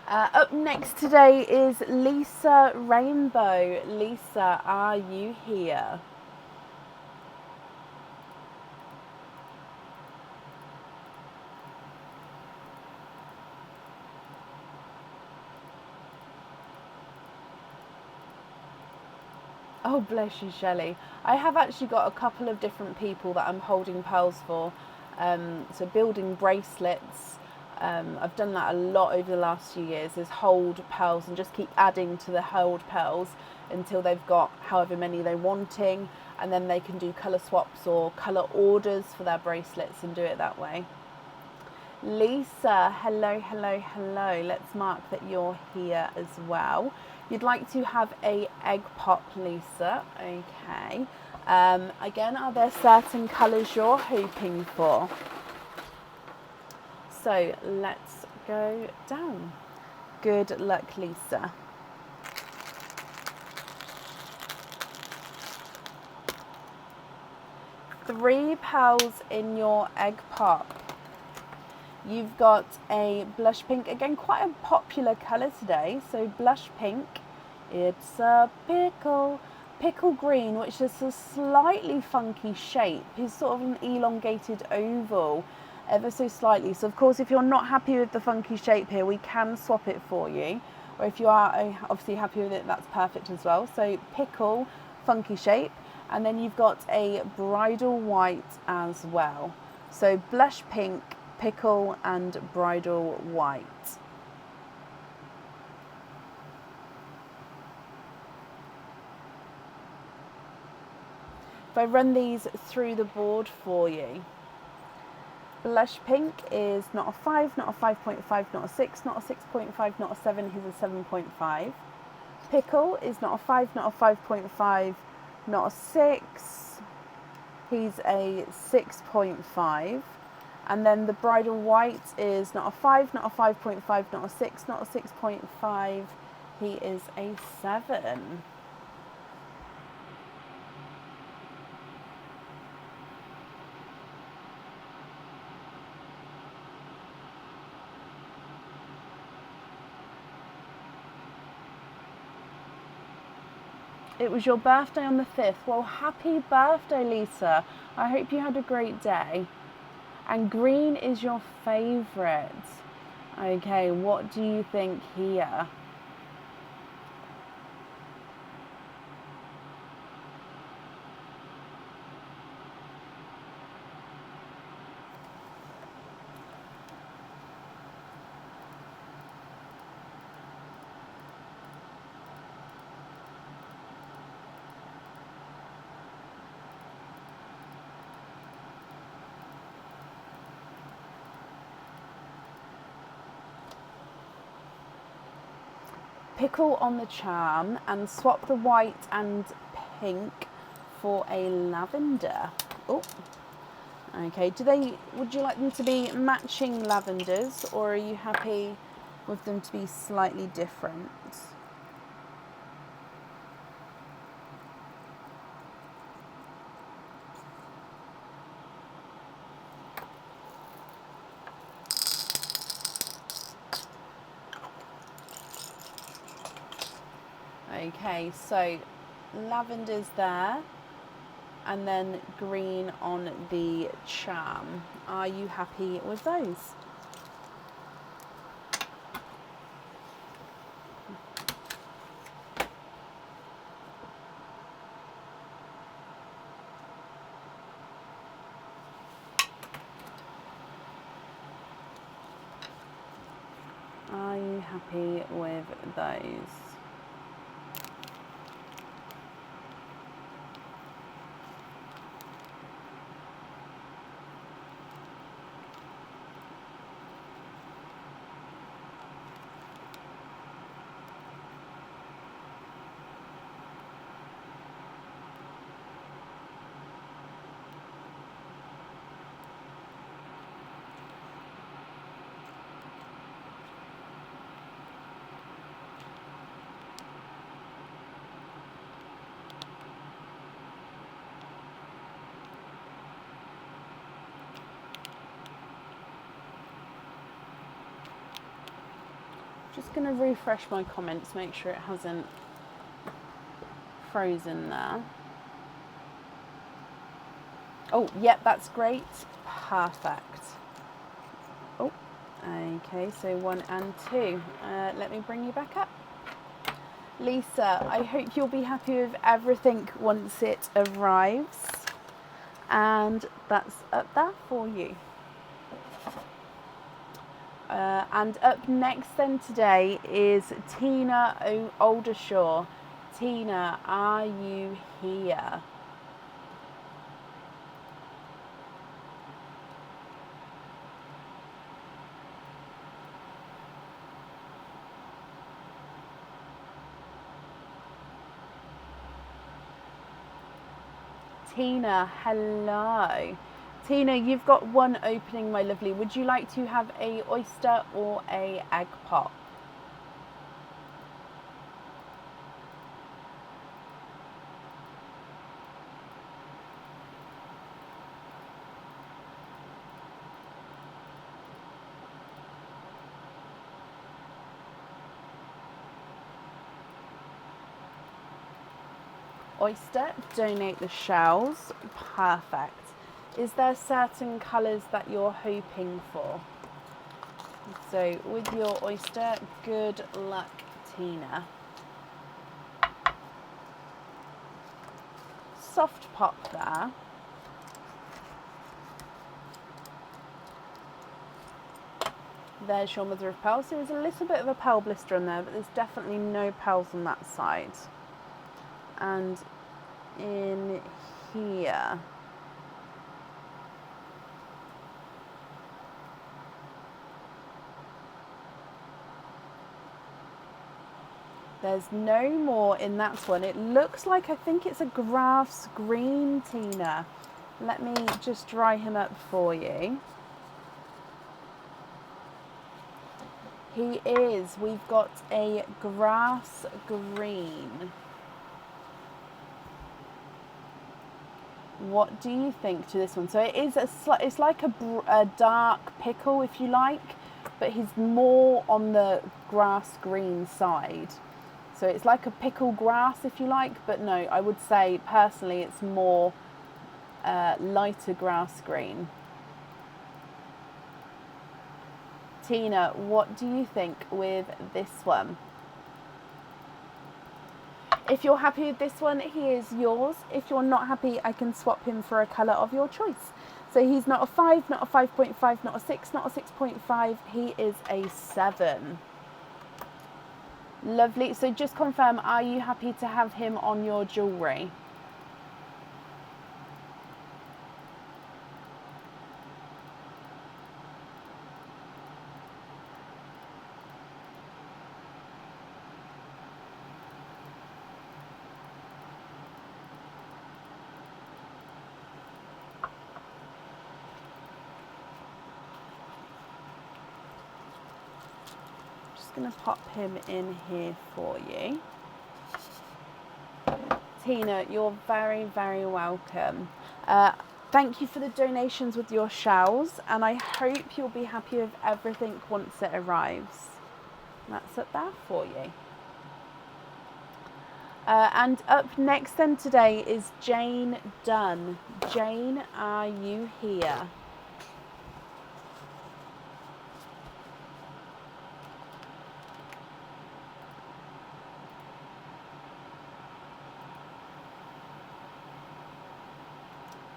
Up next today is Lisa Rainbow. Lisa, are you here? Oh, bless you, Shelley. I have actually got a couple of different people that I'm holding pearls for. So building bracelets. I've done that a lot over the last few years, is hold pearls and just keep adding to the hold pearls until they've got however many they're wanting, and then they can do colour swaps or colour orders for their bracelets and do it that way. Lisa, hello, hello, hello. Let's mark that you're here as well. You'd like to have a egg pop, Lisa. Okay. Again, are there certain colours you're hoping for? So let's go down. Good luck, Lisa. Three pearls in your egg pop. You've got a blush pink, again quite a popular colour today, so blush pink, it's a pickle green, which is a slightly funky shape. It's sort of an elongated oval, ever so slightly. So of course if you're not happy with the funky shape here, we can swap it for you, or if you are obviously happy with it, that's perfect as well. So pickle, funky shape, and then you've got a bridal white as well. So blush pink, pickle and bridal white. If I run these through the board for you, blush pink is not a 5, not a 5.5, not a 6, not a 6.5, not a 7, he's a 7.5. Pickle is not a 5, not a 5.5, not a 6, he's a 6.5. And then the bridal white is not a 5, not a 5.5, not a 6, not a 6.5. He is a 7. It was your birthday on the 5th. Well, happy birthday, Lisa. I hope you had a great day. And green is your favourite. Okay, what do you think here? Pickle on the charm and swap the white and pink for a lavender. Oh, okay. Would you like them to be matching lavenders, or are you happy with them to be slightly different? Okay, so lavender's there, and then green on the charm. Are you happy with those? you happy with those? Just going to refresh my comments, make sure it hasn't frozen there. Oh, yep, that's great. Perfect. Oh, okay, so 1 and 2. Let me bring you back up. Lisa, I hope you'll be happy with everything once it arrives. And that's up there for you. And up next then today is Tina Oldershaw. Tina, are you here? Tina, hello. Tina, you've got one opening, my lovely. Would you like to have a oyster or a egg pop? Oyster, donate the shells. Perfect. Is there certain colours that you're hoping for? So with your oyster, good luck, Tina. Soft pop there. There's your mother of pearl. So there's a little bit of a pearl blister on there, but there's definitely no pearls on that side. And in here, there's no more in that one. It looks like, I think it's a grass green, Tina. Let me just dry him up for you. He is. We've got a grass green. What do you think to this one? So it is it's like a dark pickle, if you like, but he's more on the grass green side. So it's like a pickle grass, if you like, but no, I would say personally it's more lighter grass green. Tina, what do you think with this one? If you're happy with this one, he is yours. If you're not happy, I can swap him for a colour of your choice. So he's not a 5, not a 5.5, not a 6, not a 6.5. He is a 7. Lovely. So just confirm, are you happy to have him on your jewellery? Going to pop him in here for you. Tina, you're very, very welcome. Thank you for the donations with your shells, and I hope you'll be happy with everything once it arrives. That's up there for you. And up next then today is Jane Dunn. Jane, are you here?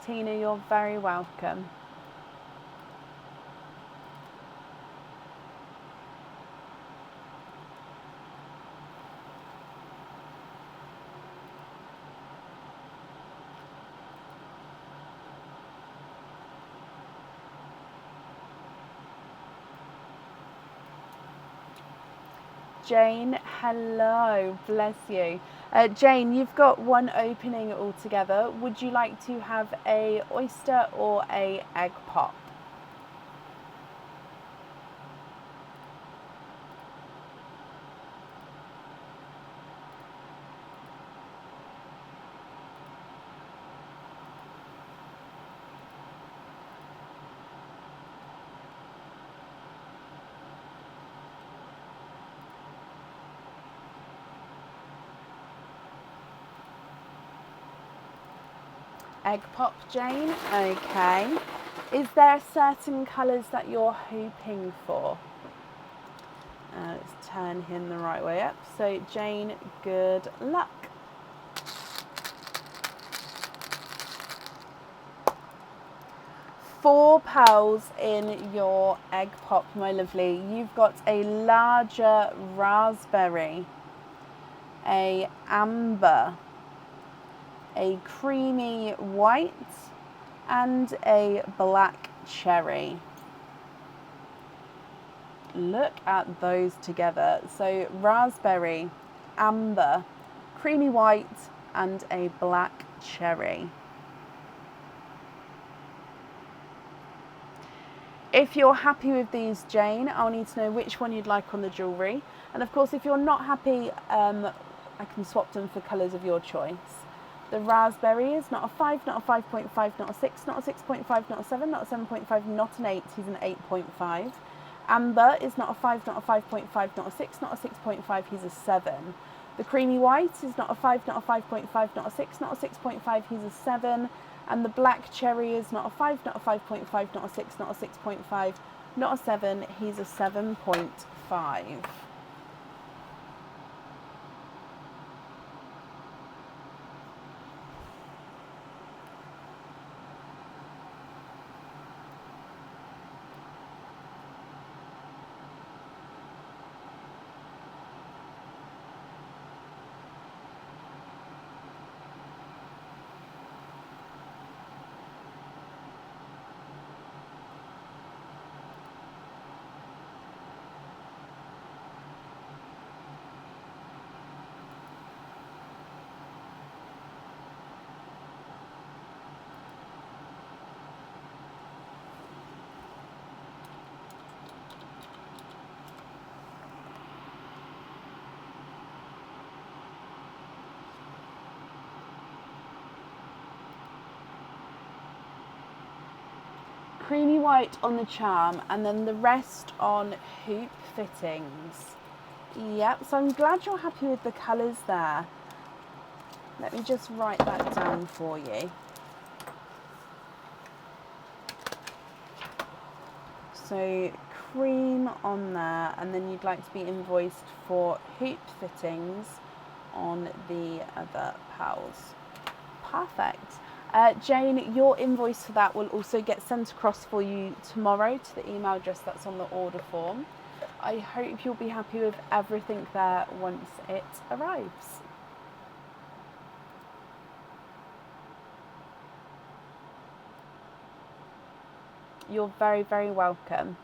Tina, you're very welcome. Jane, hello, bless you. Jane, you've got one opening altogether. Would you like to have a oyster or a egg pop? Egg pop, Jane. Okay. Is there certain colours that you're hoping for? Let's turn him the right way up. So, Jane, good luck. Four pearls in your egg pop, my lovely. You've got a larger raspberry, a amber, a creamy white, and a black cherry. Look at those together. So raspberry, amber, creamy white, and a black cherry. If you're happy with these, Jane, I'll need to know which one you'd like on the jewellery. And of course, if you're not happy, I can swap them for colours of your choice. The raspberry is not a 5, not a 5.5, not a 6, not a 6.5, not a 7, not a 7.5, not an 8, he's an 8.5. Amber is not a 5, not a 5.5, not a 6, not a 6.5, he's a 7. The creamy white is not a 5, not a 5.5, not a 6, not a 6.5, he's a 7. And the black cherry is not a 5, not a 5.5, not a 6, not a 6.5, not a 7, he's a 7.5. Creamy white on the charm and then the rest on hoop fittings. Yep, so I'm glad you're happy with the colours there. Let me just write that down for you. So cream on there, and then you'd like to be invoiced for hoop fittings on the other pearls. Perfect. Jane, your invoice for that will also get sent across for you tomorrow to the email address that's on the order form. I hope you'll be happy with everything there once it arrives. You're very, very welcome.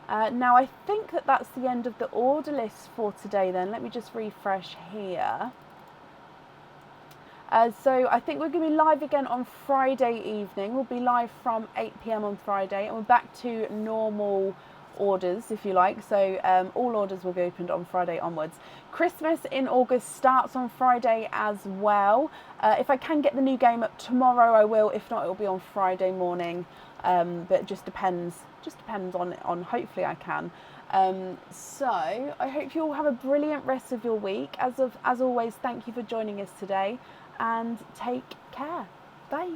Now I think that that's the end of the order list for today then. Let me just refresh here. So I think we're going to be live again on Friday evening. We'll be live from 8 PM on Friday, and we're back to normal orders, if you like. So all orders will be opened on Friday onwards. Christmas in August starts on Friday as well. If I can get the new game up tomorrow, I will. If not, it will be on Friday morning. But it just depends. On hopefully I can. So I hope you all have a brilliant rest of your week. As always, thank you for joining us today, and take care. Bye.